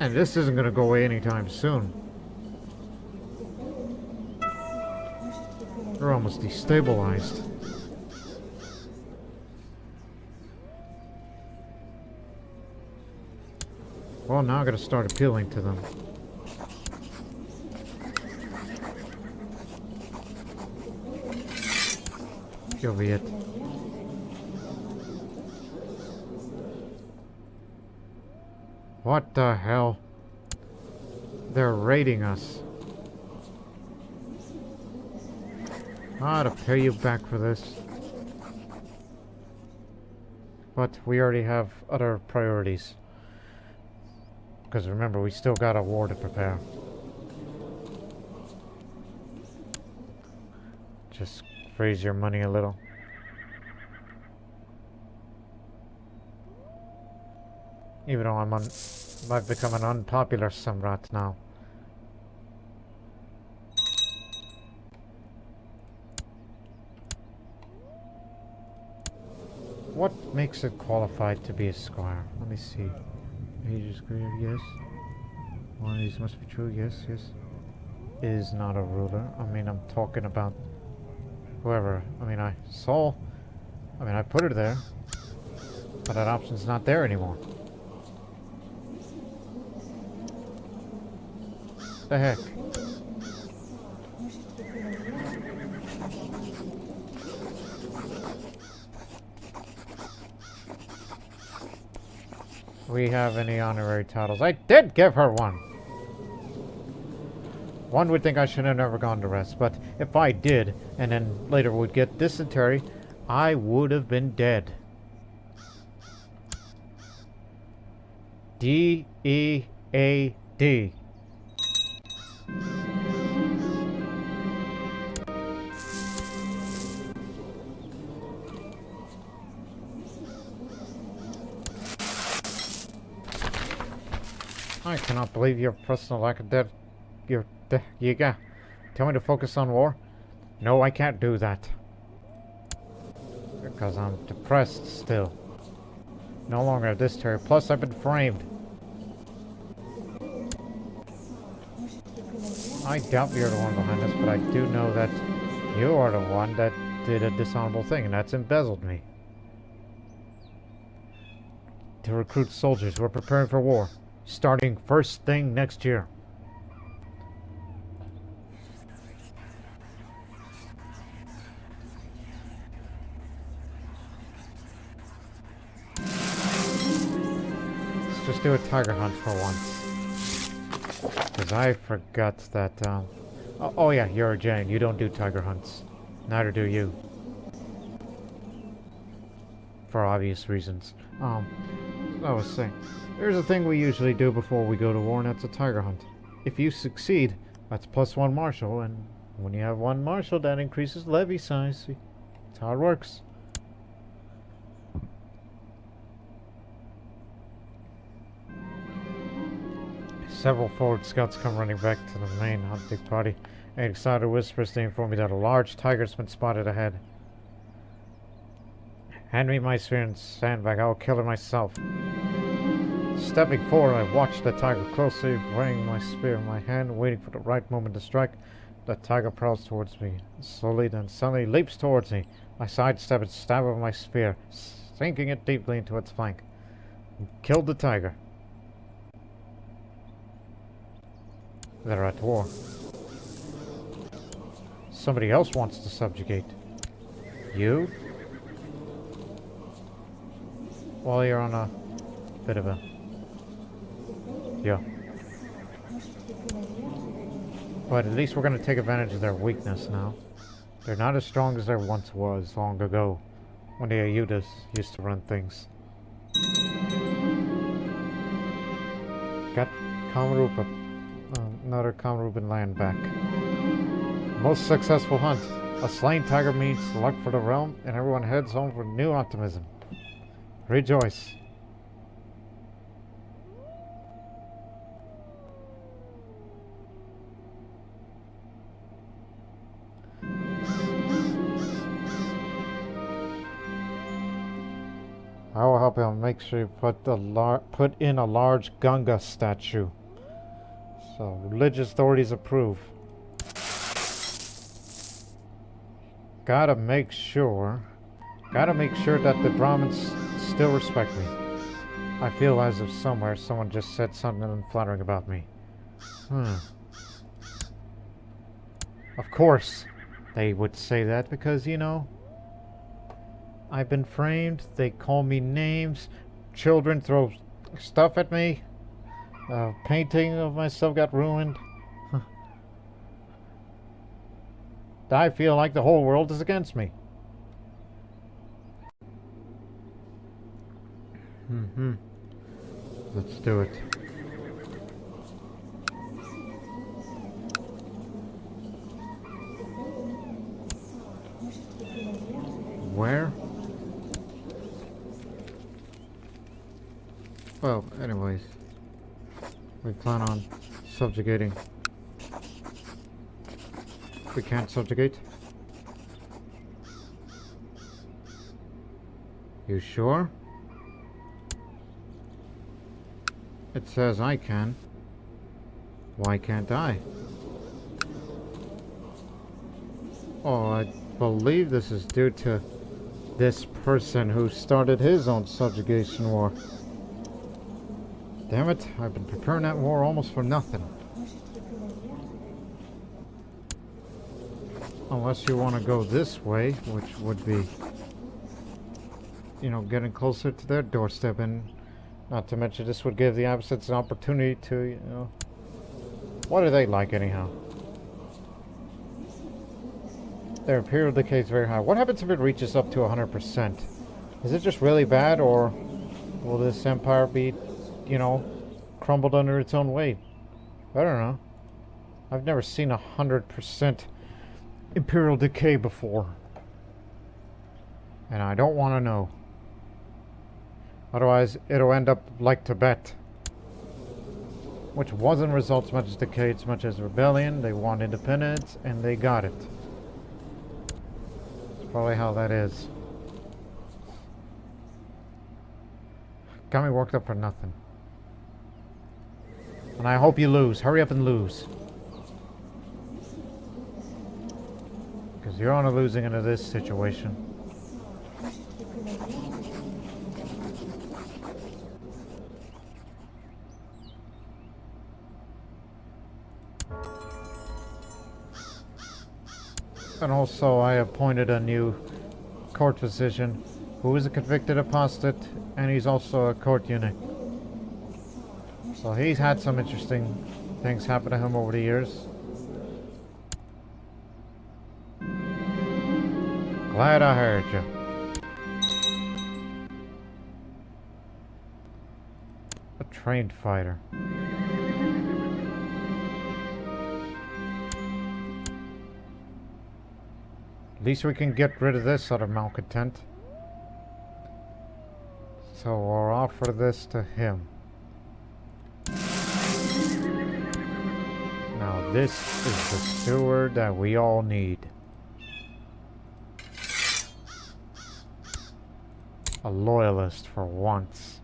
Speaker 1: And this isn't going to go away anytime soon. They're almost destabilized. Well, now I gotta start appealing to them. You'll be it. What the hell? They're raiding us. I ought to pay you back for this. But we already have other priorities. Because remember, we still got a war to prepare. Just freeze your money a little. Even though I've become an unpopular Samrat now. What makes it qualified to be a squire? Let me see. Age is greater, yes. One of these must be true, yes, yes. Is not a ruler. I mean, I'm talking about whoever. I mean, I put her there. But that option's not there anymore. The heck? we have any honorary titles? I did give her one! One would think I should have never gone to rest, but if I did, and then later would get dysentery, I would have been dead. D-E-A-D. I cannot believe your personal lack of you got. Tell me to focus on war? No, I can't do that. Because I'm depressed still. No longer have dysentery. Plus, I've been framed. I doubt you're the one behind this, but I do know that you are the one that did a dishonorable thing, and that's embezzled me. To recruit soldiers, we're preparing for war. Starting first thing next year. Let's just do a tiger hunt for once. Because I forgot that, oh yeah, you're a Jane. You don't do tiger hunts. Neither do you. For obvious reasons. I was saying, there's a thing we usually do before we go to war, and that's a tiger hunt. If you succeed, that's +1 marshal, and when you have 1 marshal, that increases levy size. See? That's how it works. Several forward scouts come running back to the main hunting party. An excited whispers to inform me that a large tiger's been spotted ahead. Hand me my spear and sandbag, I will kill her myself. Stepping forward, I watched the tiger closely, weighing my spear in my hand, waiting for the right moment to strike. The tiger prowls towards me. Slowly, then suddenly leaps towards me. I sidestep and stab with my spear, sinking it deeply into its flank. Killed the tiger. They're at war. Somebody else wants to subjugate. You? Well, you're on a bit of a... yeah. But at least we're going to take advantage of their weakness now. They're not as strong as there once was long ago, when the Ayudas used to run things. Got Kamarupa. Another Kamarupan land back. Most successful hunt. A slain tiger means luck for the realm, and everyone heads home with new optimism. Rejoice. I will help him make sure you put in a large Ganga statue. So, religious authorities approve. Gotta make sure that the Brahmins still respect me. I feel as if somewhere someone just said something unflattering about me. Of course, they would say that because, you know, I've been framed, they call me names, children throw stuff at me. Painting of myself got ruined. I feel like the whole world is against me. Let's do it. Where? Well, anyways. We plan on subjugating. We can't subjugate? You sure? It says I can. Why can't I? Oh, I believe this is due to this person who started his own subjugation war. Damn it, I've been preparing that war almost for nothing. Unless you want to go this way, which would be, you know, getting closer to their doorstep, and Not to mention this would give the Abbasids an opportunity to, you know... What are they like anyhow? Their Imperial decay is very high. What happens if it reaches up to 100%? Is it just really bad, or will this empire be, you know, crumbled under its own weight? I don't know. I've never seen 100% Imperial decay before. And I don't want to know. Otherwise, it'll end up like Tibet. Which wasn't a result as much as decay, as much as rebellion. They want independence, and they got it. That's probably how that is. Got me worked up for nothing. And I hope you lose. Hurry up and lose. Because you're on a losing end of this situation. And also I appointed a new court physician who is a convicted apostate, and he's also a court eunuch. So he's had some interesting things happen to him over the years. Glad I heard you. A trained fighter. At least we can get rid of this other malcontent. So we'll offer this to him. Now this is the steward that we all need. A loyalist for once.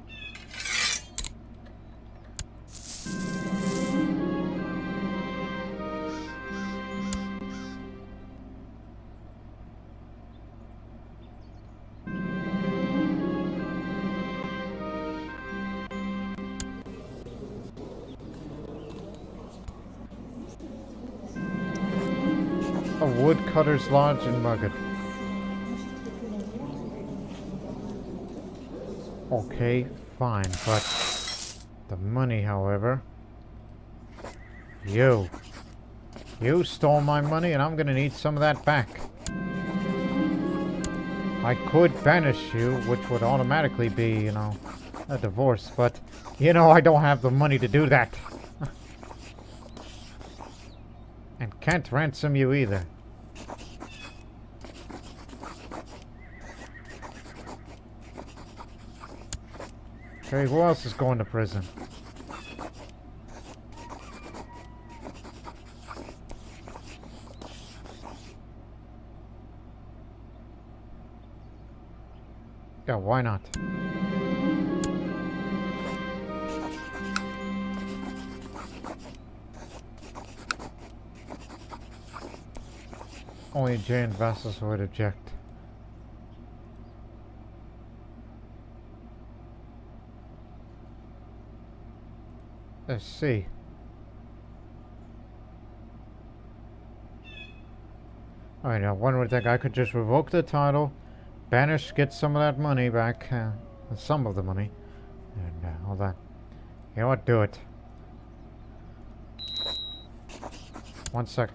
Speaker 1: A woodcutter's lodge in Magadha. Okay, fine, but the money, however. You stole my money, and I'm gonna need some of that back. I could banish you, which would automatically be, you know, a divorce, but, you know, I don't have the money to do that. And can't ransom you either. Okay, who else is going to prison? Yeah, why not? Only Jain vassals would object. Let's see. Alright, now one would think I could just revoke the title, banish, get some of that money back, some of the money, and all that. You know what? Do it. 1 sec.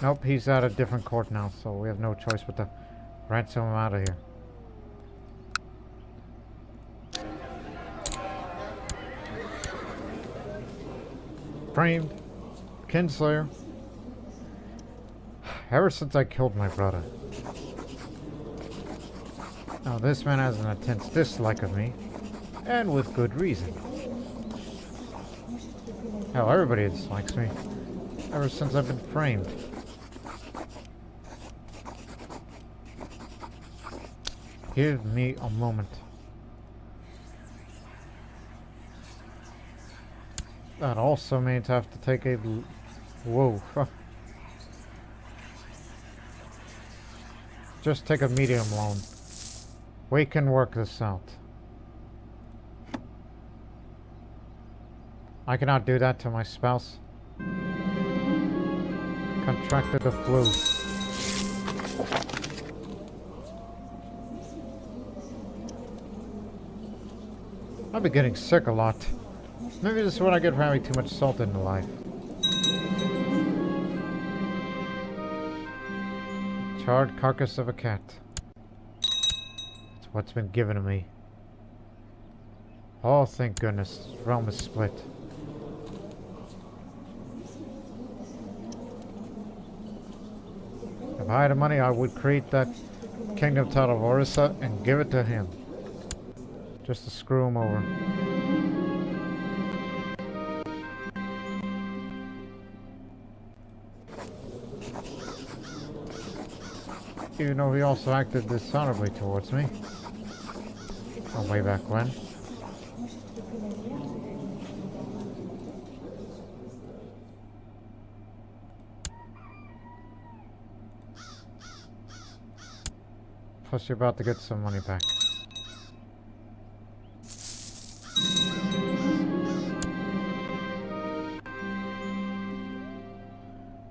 Speaker 1: Nope, he's at a different court now, so we have no choice but to ransom him out of here. Framed. Kinslayer. Ever since I killed my brother. Now this man has an intense dislike of me. And with good reason. Hell, everybody dislikes me. Ever since I've been framed. Give me a moment. That also means I have to take a... Whoa. Just take a medium loan. We can work this out. I cannot do that to my spouse. Contracted the flu. I've been getting sick a lot. Maybe this is what I get for having too much salt in life. Charred carcass of a cat. That's what's been given to me. Oh, thank goodness. This realm is split. If I had the money, I would create that kingdom title of Orissa and give it to him. Just to screw him over. Even though he also acted dishonorably towards me. Oh, way back when. Plus you're about to get some money back.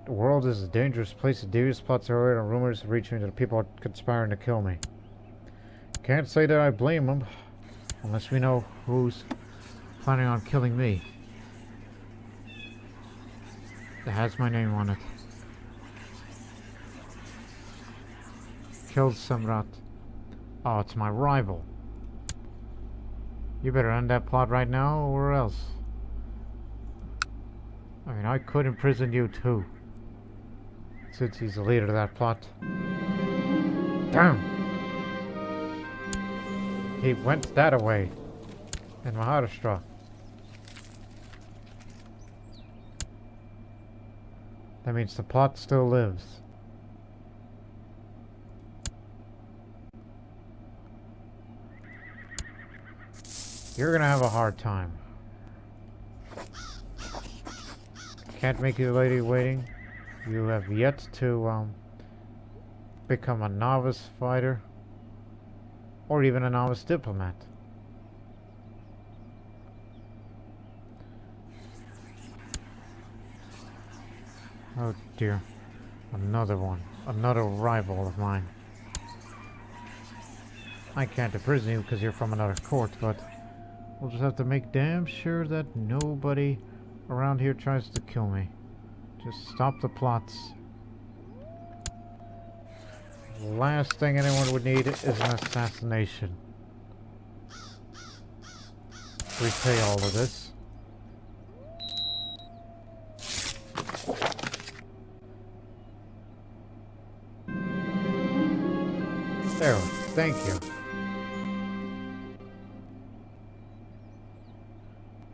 Speaker 1: The world is a dangerous place. Devious plots are and rumors reach me that people are conspiring to kill me. Can't say that I blame them, unless we know who's planning on killing me. It has my name on it. Killed Samrat. Oh, it's my rival. You better end that plot right now, or else. I mean, I could imprison you too. Since he's the leader of that plot. Damn! He went that away. In Maharashtra. That means the plot still lives. You're gonna have a hard time. Can't make you a lady waiting. You have yet to become a novice fighter or even a novice diplomat. Oh dear. Another one. Another rival of mine. I can't imprison you because you're from another court, but we'll just have to make damn sure that nobody around here tries to kill me. Just stop the plots. Last thing anyone would need is an assassination. Repay all of this. There, thank you.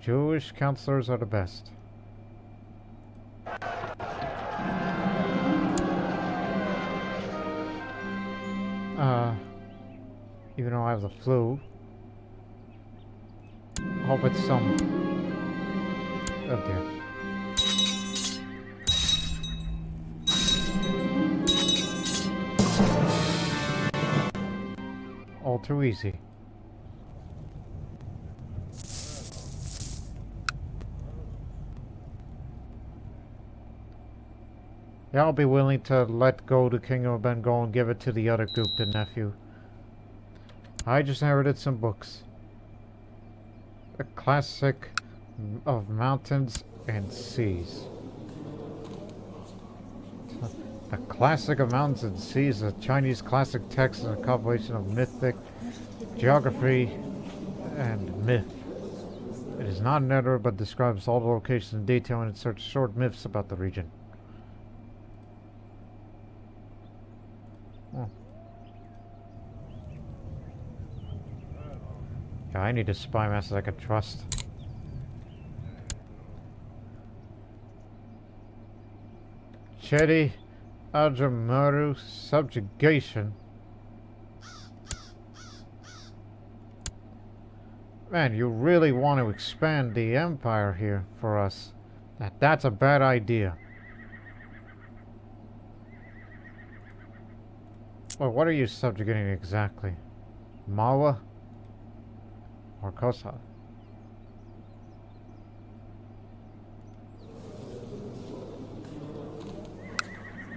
Speaker 1: Jewish counselors are the best. Even though I have the flu. Hope it's some... Oh dear. All too easy. Yeah, I'll be willing to let go the Kingdom of Bengal and give it to the other Gupta nephew. I just inherited some books. A classic of mountains and seas. A classic of mountains and seas, a Chinese classic text and a compilation of mythic geography and myth. It is not an editor, but describes all the locations in detail and inserts short myths about the region. Oh. Yeah, I need a spy master I can trust. Chedi Ajamaru subjugation. Man, you really want to expand the empire here for us. That's a bad idea. Well, what are you subjugating exactly? Mawa? Or Kosa?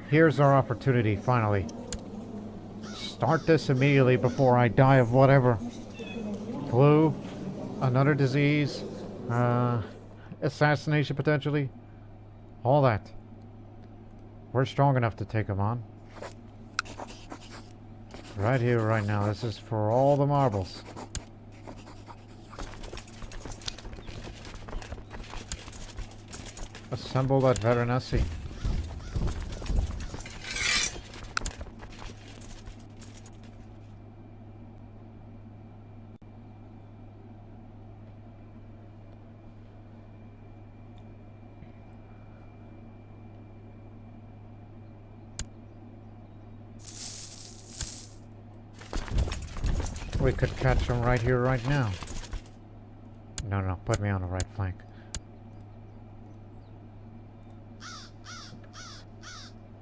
Speaker 1: Here's our opportunity, finally. Start this immediately before I die of whatever. Flu, another disease, assassination potentially, all that. We're strong enough to take him on. Right here, right now. This is for all the marbles. Assemble that Varanasi. We could catch him right here, right now. No, no, put me on the right flank.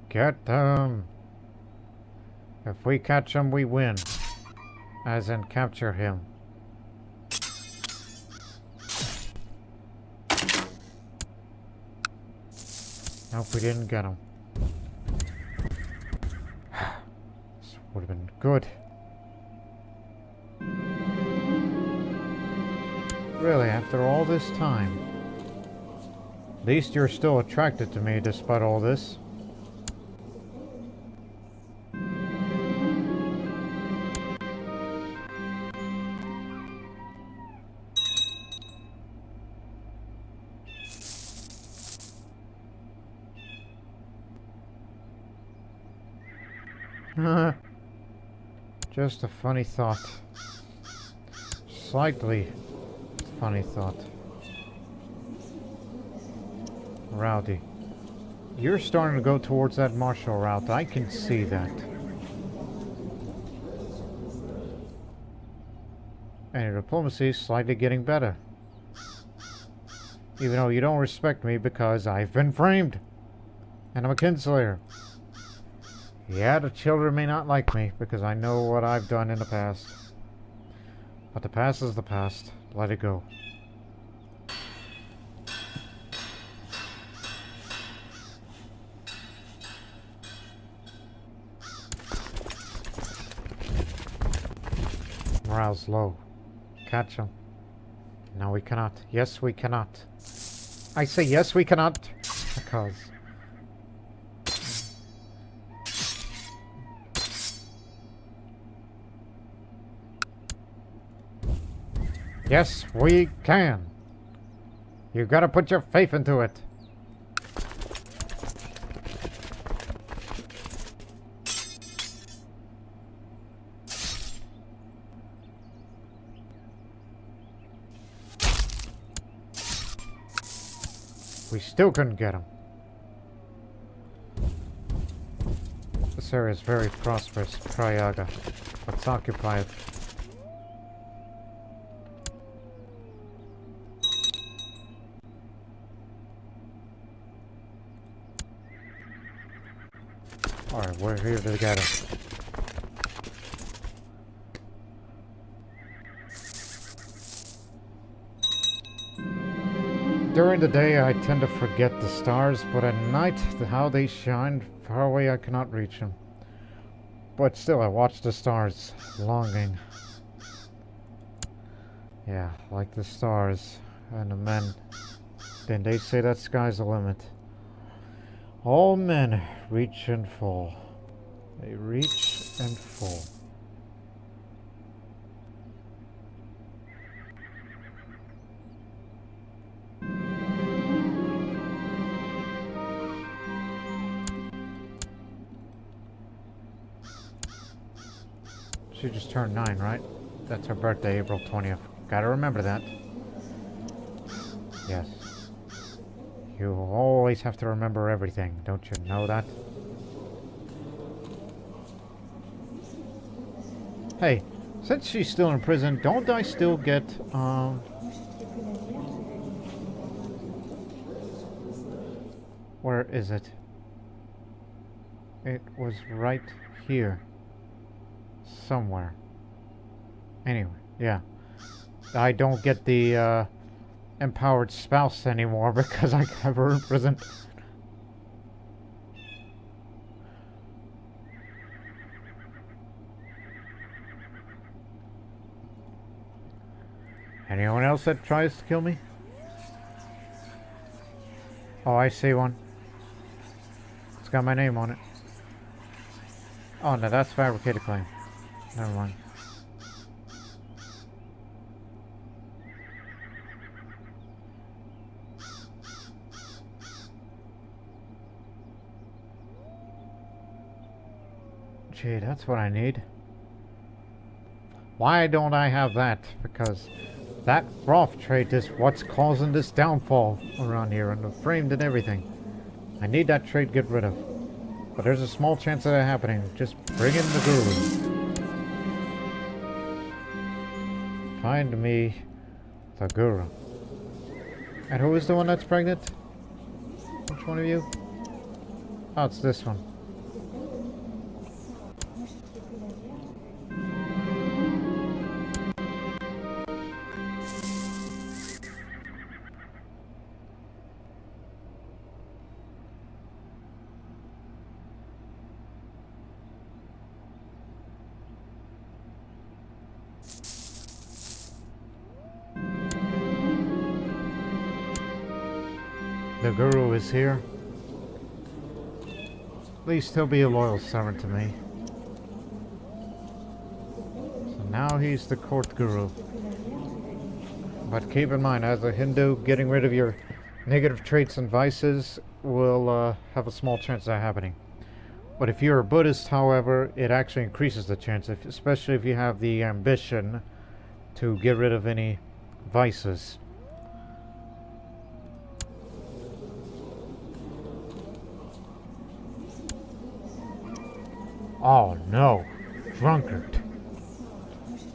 Speaker 1: Get them! If we catch him, we win. As in, capture him. Nope, we didn't get him. This would have been good. Really, after all this time. At least you're still attracted to me despite all this. Just a funny thought. Slightly funny thought. Rowdy. You're starting to go towards that martial route. I can see that. And your diplomacy is slightly getting better. Even though you don't respect me because I've been framed. And I'm a kinslayer. Yeah, the children may not like me because I know what I've done in the past. But the past is the past. Let it go. Morale's low. Catch him. No, we cannot. Yes, we cannot. I say yes, we cannot. Because... yes, we can. You gotta put your faith into it. We still couldn't get him. This area is very prosperous, Prayaga. Let's occupy it. Alright, we're here together. During the day I tend to forget the stars, but at night, how they shine far away I cannot reach them. But still I watch the stars, longing. Yeah, like the stars and the men. Then they say that sky's the limit. All men reach and fall. They reach and fall. She just turned 9, right? That's her birthday, April 20th. Gotta remember that. Yes. You always have to remember everything, don't you know that? Hey, since she's still in prison, don't I still get, where is it? It was right here. Somewhere. Anyway, yeah. I don't get the, empowered spouse anymore because I have her in prison. Anyone else that tries to kill me? Oh, I see one. It's got my name on it. Oh, no, that's fabricated claim. Never mind. Gee, that's what I need. Why don't I have that? Because that Roth trait is what's causing this downfall around here, and the framed and everything. I need that trait get rid of. But there's a small chance of that happening. Just bring in the guru. Find me the guru. And who is the one that's pregnant? Which one of you? Oh, it's this one. The guru is here. At least he'll be a loyal servant to me. So now he's the court guru. But keep in mind, as a Hindu, getting rid of your negative traits and vices will have a small chance of that happening. But if you're a Buddhist, however, it actually increases the chance, especially if you have the ambition to get rid of any vices. Oh no, drunkard.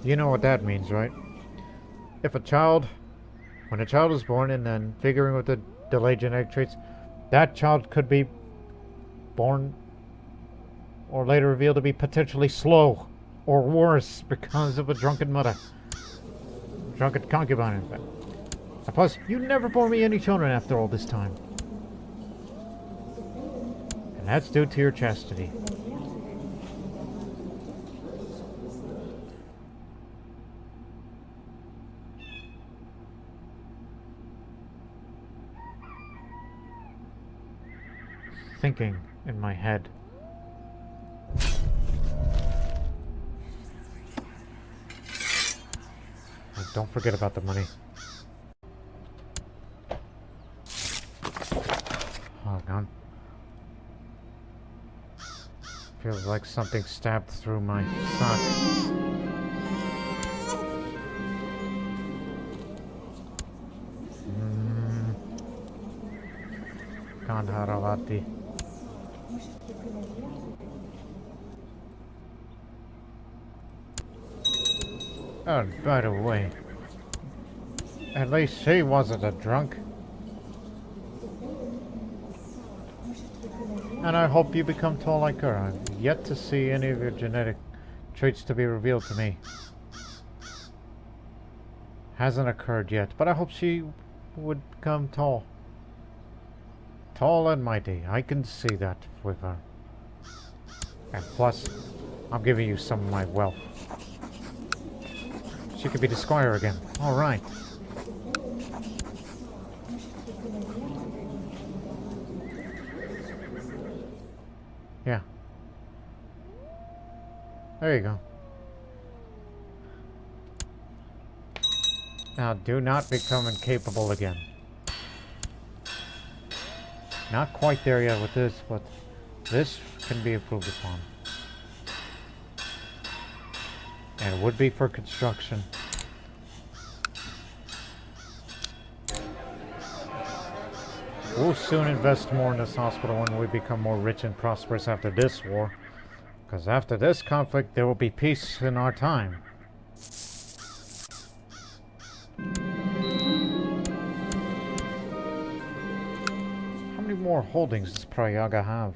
Speaker 1: You know what that means, right? If when a child is born and then figuring with the delayed genetic traits, that child could be born or later revealed to be potentially slow or worse because of a drunken mother. Drunken concubine, in fact. And plus, you never bore me any children after all this time. And that's due to your chastity. Thinking in my head. And don't forget about the money. Oh god. Feels like something stabbed through my sock. Gandharavati. Oh, by the way, at least she wasn't a drunk. And I hope you become tall like her. I've yet to see any of your genetic traits to be revealed to me. Hasn't occurred yet, but I hope she would become tall. Tall and mighty. I can see that with her. And plus, I'm giving you some of my wealth. She could be the squire again. All right. Yeah. There you go. Now, do not become incapable again. Not quite there yet with this, but this can be improved upon. And it would be for construction. We'll soon invest more in this hospital when we become more rich and prosperous after this war. Because after this conflict, there will be peace in our time. How many more holdings does Prayaga have?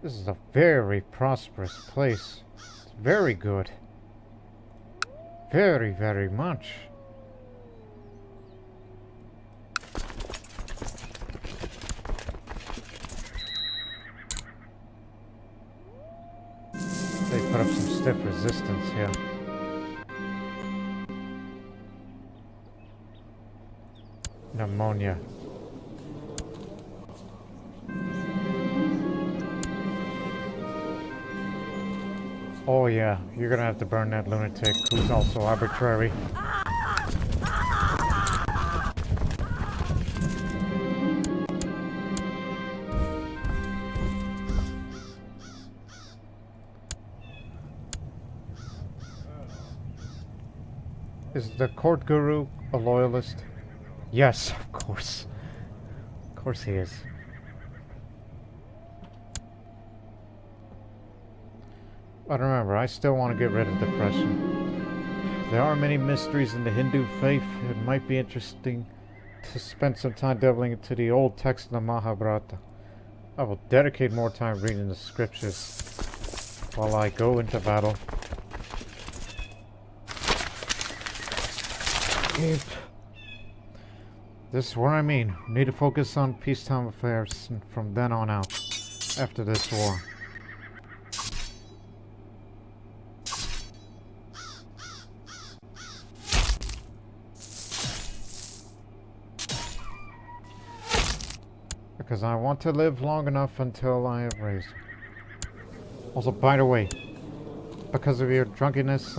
Speaker 1: This is a very prosperous place. It's very good. Very, very much. They put up some stiff resistance here. Pneumonia. Oh yeah, you're gonna have to burn that lunatic who's also arbitrary. Is the court guru a loyalist? Yes, of course. Of course he is. But remember, I still want to get rid of depression. There are many mysteries in the Hindu faith. It might be interesting to spend some time delving into the old text of the Mahabharata. I will dedicate more time reading the scriptures while I go into battle. This is what I mean. We need to focus on peacetime affairs from then on out, after this war. Because I want to live long enough until I have raised her. Also, by the way, because of your drunkenness,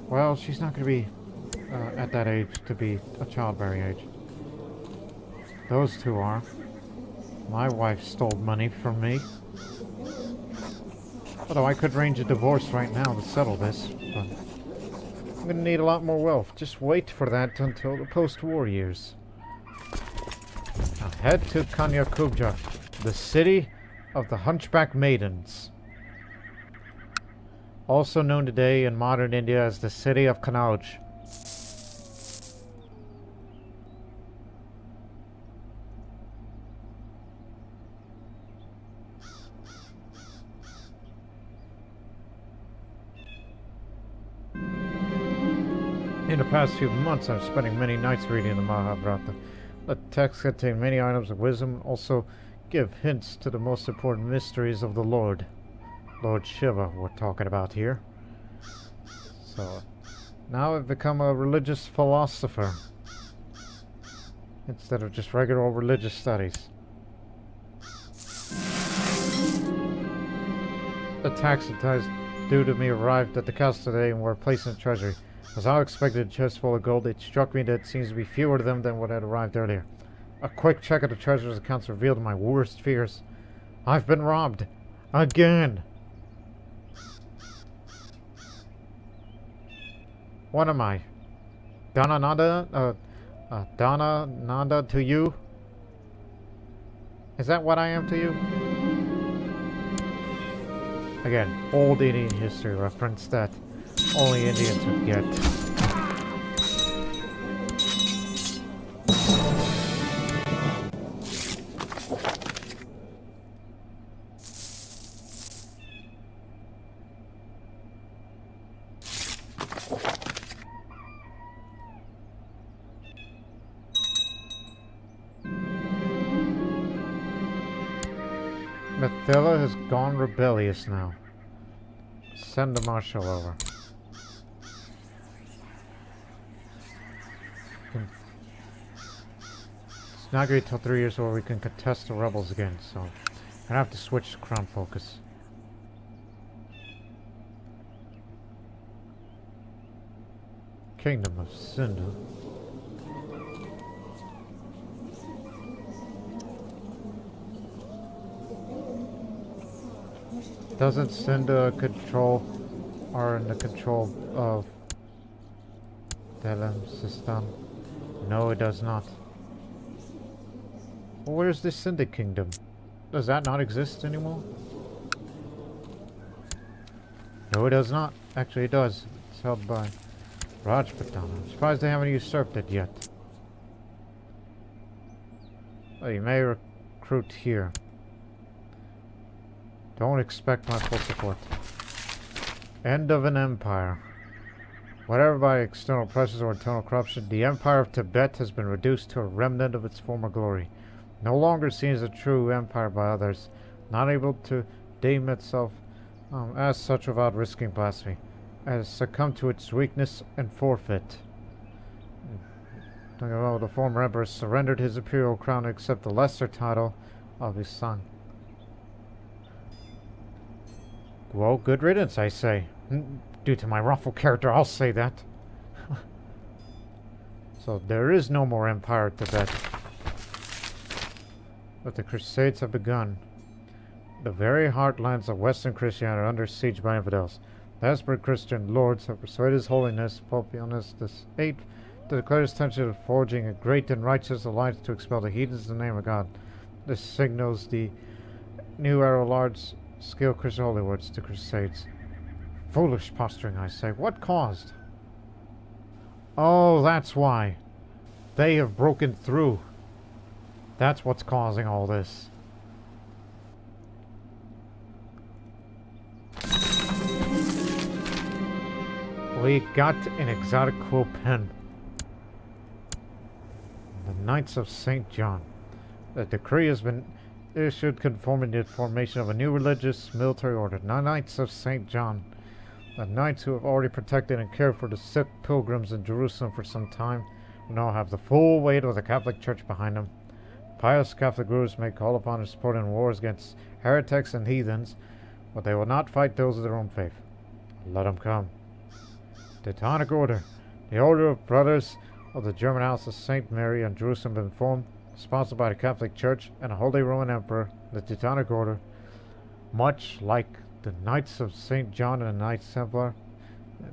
Speaker 1: well, she's not going to be at that age to be a childbearing age. Those two are. My wife stole money from me. Although I could arrange a divorce right now to settle this, but I'm going to need a lot more wealth. Just wait for that until the post-war years. Now head to Kanyakubja, the city of the Hunchback Maidens. Also known today in modern India as the city of Kanauj. In the past few months, I'm spending many nights reading the Mahabharata. The texts contain many items of wisdom, also give hints to the most important mysteries of the Lord. Lord Shiva we're talking about here. So, now I've become a religious philosopher instead of just regular old religious studies. The taxes due to me arrived at the castle today and were placed in the treasury. As I expected, a chest full of gold, it struck me that it seems to be fewer of them than what had arrived earlier. A quick check of the treasurer's accounts revealed my worst fears. I've been robbed. Again! What am I? Dhanananda to you? Is that what I am to you? Again, old Indian history reference that only Indians would get. Mithila has gone rebellious now. Send the marshal over. It's not going to be till 3 years where we can contest the rebels again, so I'm going to have to switch to crown focus. Kingdom of Sindhu. Doesn't Sindhu control or in the control of Delhi system? No, it does not. Well, where's the Sindhu kingdom? Does that not exist anymore? No, it does not. Actually, it does. It's held by Rajputana. I'm surprised they haven't usurped it yet. Oh, you may recruit here. Don't expect my full support. End of an empire. Whatever by external pressures or internal corruption, the Empire of Tibet has been reduced to a remnant of its former glory. No longer seen as a true empire by others, not able to deem itself as such without risking blasphemy, has succumbed to its weakness and forfeit. The former emperor surrendered his imperial crown to accept the lesser title of his son. Well, good riddance, I say. Due to my ruffle character, I'll say that. So there is no more empire at Tibet. But the Crusades have begun. The very heartlands of Western Christianity are under siege by infidels. Desperate Christian lords have persuaded His Holiness Pope Pius VIII to declare his intention of forging a great and righteous alliance to expel the heathens in the name of God. This signals the new era of large-scale Christian holy wars to Crusades. Foolish posturing, I say. What caused? Oh, that's why. They have broken through. That's what's causing all this. We got an exotic quill pen. The Knights of St. John. The decree has been issued conforming to the formation of a new religious military order, the Knights of St. John. The knights who have already protected and cared for the sick pilgrims in Jerusalem for some time will now have the full weight of the Catholic Church behind them. Pious Catholic rulers may call upon and support in wars against heretics and heathens, but they will not fight those of their own faith. Let them come. Teutonic Order. The Order of Brothers of the German House of St. Mary in Jerusalem have been formed, sponsored by the Catholic Church and the Holy Roman Emperor. The Teutonic Order, much like the Knights of St. John and the Knights Templar,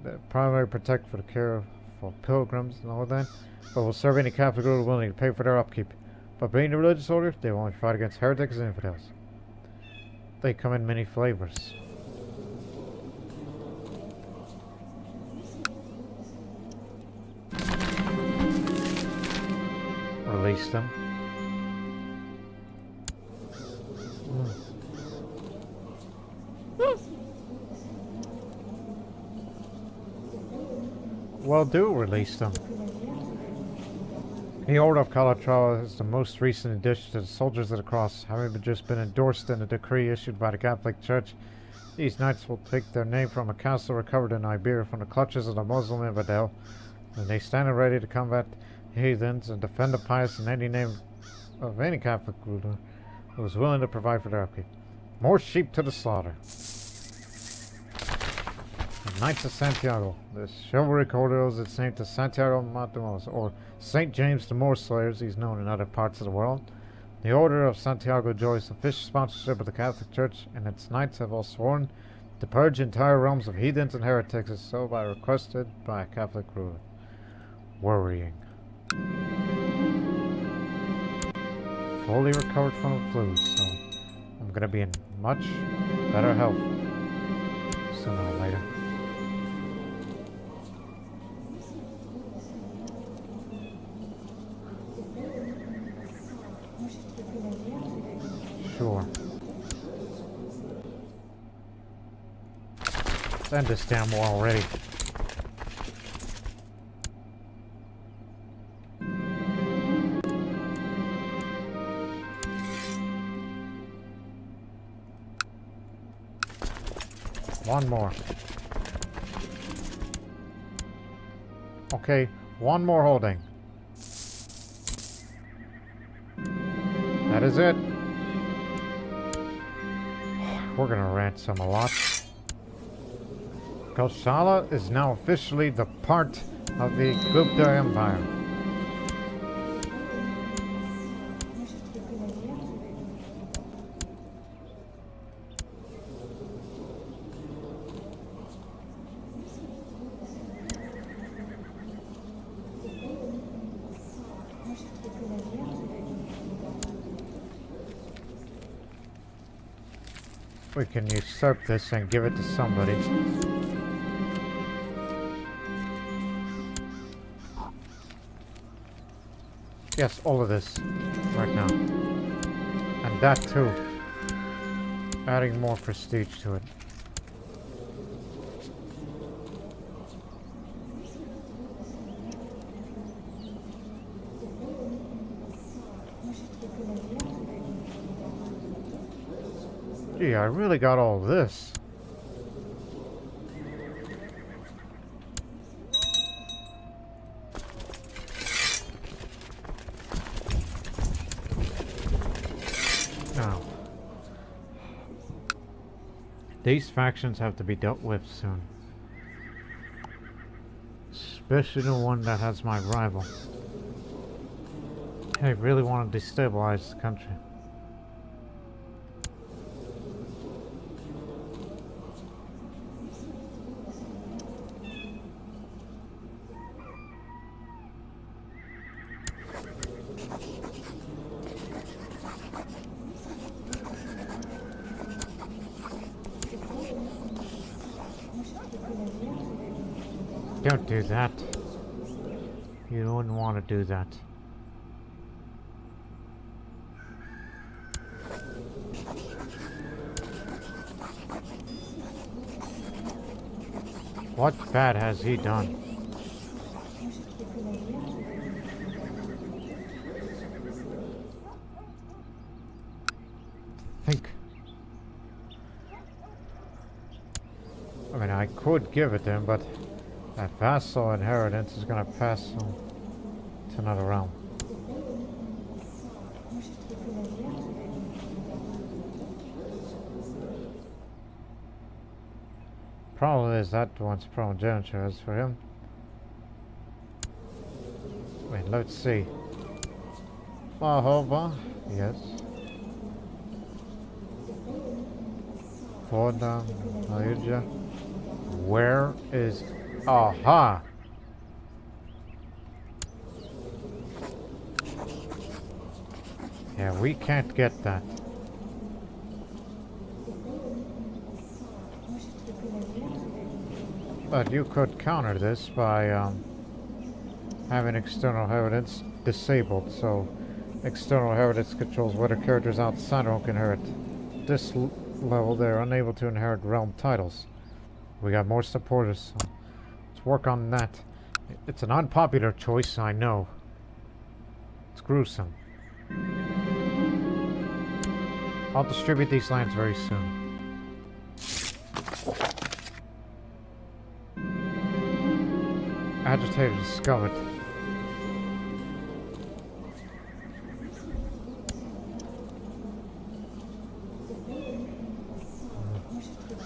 Speaker 1: the primary protect for the care for pilgrims and all that, but will serve any Catholic ruler willing to pay for their upkeep. But being a religious order, they will only fight against heretics and infidels. They come in many flavors. Release them. Well, do release them. The Order of Calatrava is the most recent addition to the Soldiers of the Cross, having just been endorsed in a decree issued by the Catholic Church. These knights will take their name from a castle recovered in Iberia from the clutches of the Muslim infidel, and they stand ready to combat heathens and defend the pious in any name of any Catholic ruler who is willing to provide for their upkeep. More sheep to the slaughter. The Knights of Santiago. The chivalric order owes its name to Santiago Matamoros, or St. James the Moor Slayers, he's known in other parts of the world. The Order of Santiago enjoys official sponsorship of the Catholic Church, and its knights have all sworn to purge entire realms of heathens and heretics, as so by requested by a Catholic ruler. Worrying. Fully recovered from the flu, so I'm gonna be in much better health sooner or later. Sure. Send this damn war already. One more. Okay, one more holding. That is it. We're gonna ransom a lot. Kosala is now officially the part of the Gupta Empire. We can usurp this and give it to somebody. Yes, all of this right now. And that too. Adding more prestige to it. Gee, I really got all this. These factions have to be dealt with soon. Especially the one that has my rival. They really want to destabilize the country. Don't do that. You wouldn't want to do that. What bad has he done? Think. I mean, I could give it to him, but that vassal inheritance is going to pass on to another realm. Problem is that one's primogeniture is for him. Wait, let's see. Mahova, yes. Forda, Ayuja. Where is... Aha! Yeah, we can't get that. But you could counter this by having external inheritance disabled, so external inheritance controls whether characters outside of can inherit. This level, they're unable to inherit realm titles. We got more supporters, so let's work on that. It's an unpopular choice, I know. It's gruesome. I'll distribute these lands very soon. Agitator discovered.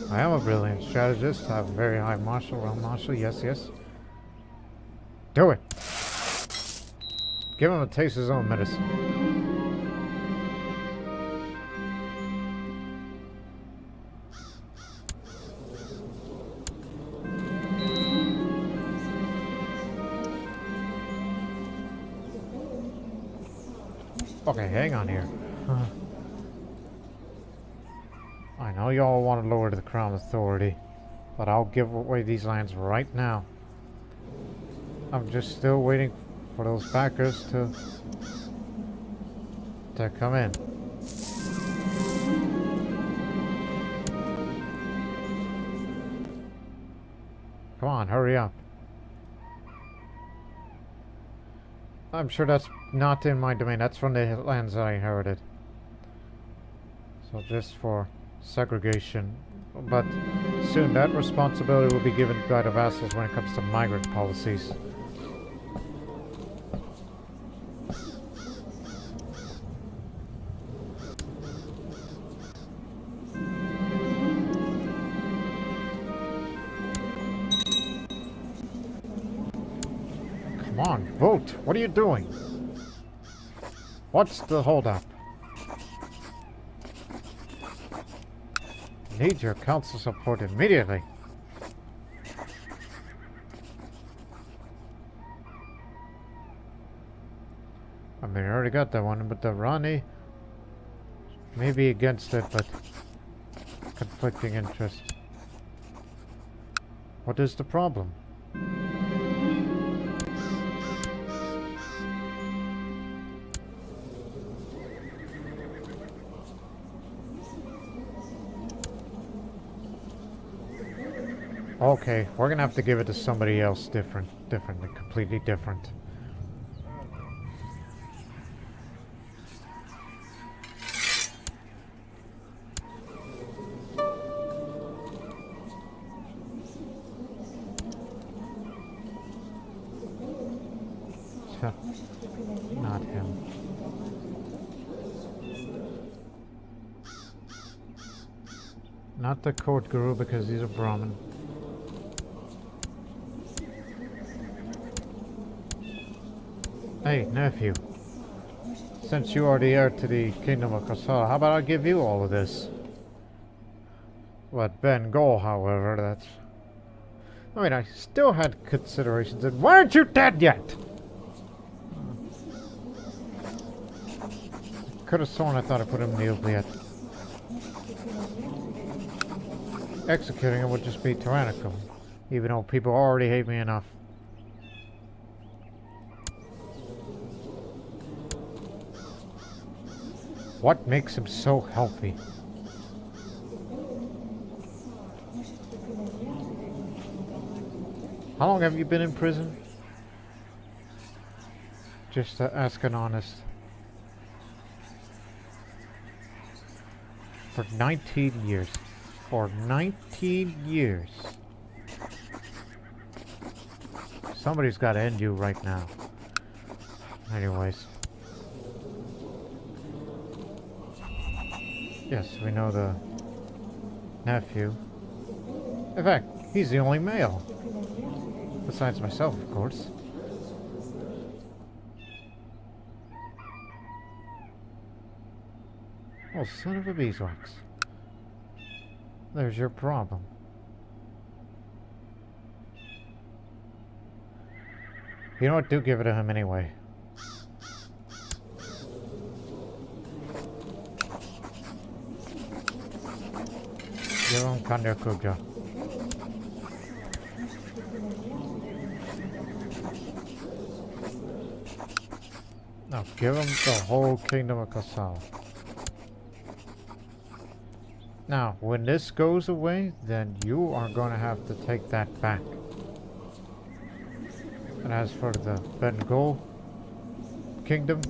Speaker 1: I am a brilliant strategist. I have a very high martial, realm martial. Yes, yes. Do it. Give him a taste of his own medicine. Okay, hang on here. I know y'all want to lower the Crown Authority, but I'll give away these lands right now. I'm just still waiting for those backers to come in. Come on, hurry up. I'm sure that's not in my domain. That's from the lands that I inherited. So just for segregation. But soon that responsibility will be given by the vassals when it comes to migrant policies. Come on, vote! What are you doing? What's the holdup? Need your council support immediately. I mean, I already got that one, but the Rani may be against it, but conflicting interests. What is the problem? Okay, we're gonna have to give it to somebody else completely different. Not him. not the court guru because he's a Brahmin. Hey, nephew. Since you are the heir to the kingdom of Kosala, how about I give you all of this? But Bengal, however, that's... I mean, I still had considerations, and why aren't you dead yet? Could have sworn I thought I put him in the oubliette. Executing him would just be tyrannical, even though people already hate me enough. What makes him so healthy? How long have you been in prison? Just to ask an honest. For 19 years. For 19 years. Somebody's got to end you right now. Anyways. Yes, we know the nephew. In fact, he's the only male. Besides myself, of course. Oh, son of a beeswax. There's your problem. You know what? Do give it to him anyway. Give him Kanya Kuja. Now, give him the whole kingdom of Kosala. Now, when this goes away, then you are going to have to take that back. And as for the Bengal kingdom,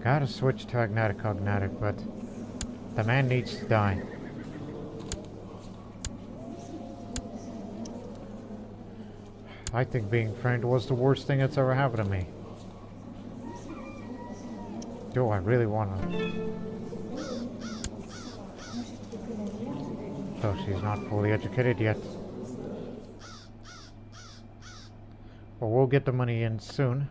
Speaker 1: gotta switch to agnatic cognatic, but the man needs to die. I think being framed was the worst thing that's ever happened to me. Do I really want to? So she's not fully educated yet. But we'll get the money in soon.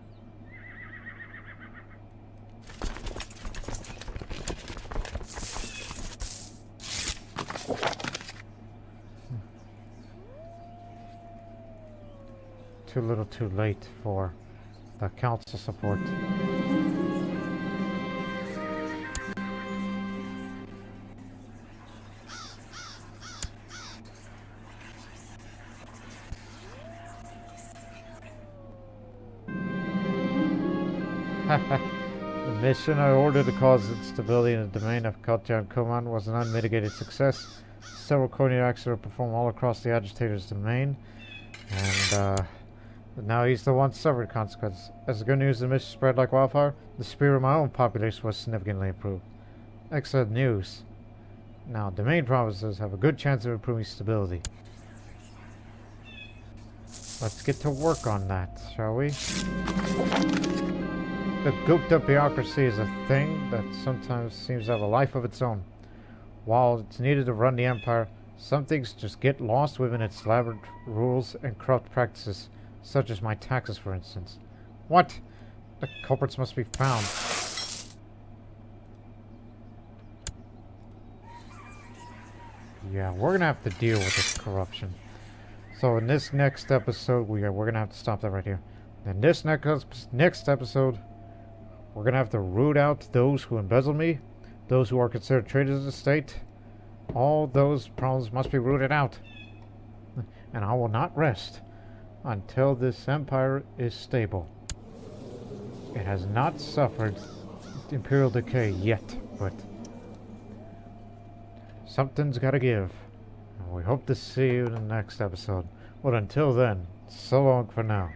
Speaker 1: Too little too late for the council support. The mission I ordered to cause instability in the domain of Katja and Kuman was an unmitigated success. Several coordinated actions were performed all across the agitator's domain, and now he's the one suffered consequences. As the good news of the mission spread like wildfire, the spirit of my own population was significantly improved. Excellent news. Now, domain provinces have a good chance of improving stability. Let's get to work on that, shall we? The Gupta bureaucracy is a thing that sometimes seems to have a life of its own. While it's needed to run the empire, some things just get lost within its elaborate rules and corrupt practices, such as my taxes, for instance. What? The culprits must be found. Yeah, we're gonna have to deal with this corruption. So in this next episode, we're gonna have to stop that right here. In this next episode, we're going to have to root out those who embezzle me, those who are considered traitors of the state. All those problems must be rooted out. And I will not rest until this empire is stable. It has not suffered imperial decay yet, but something's got to give. And we hope to see you in the next episode. But until then, so long for now.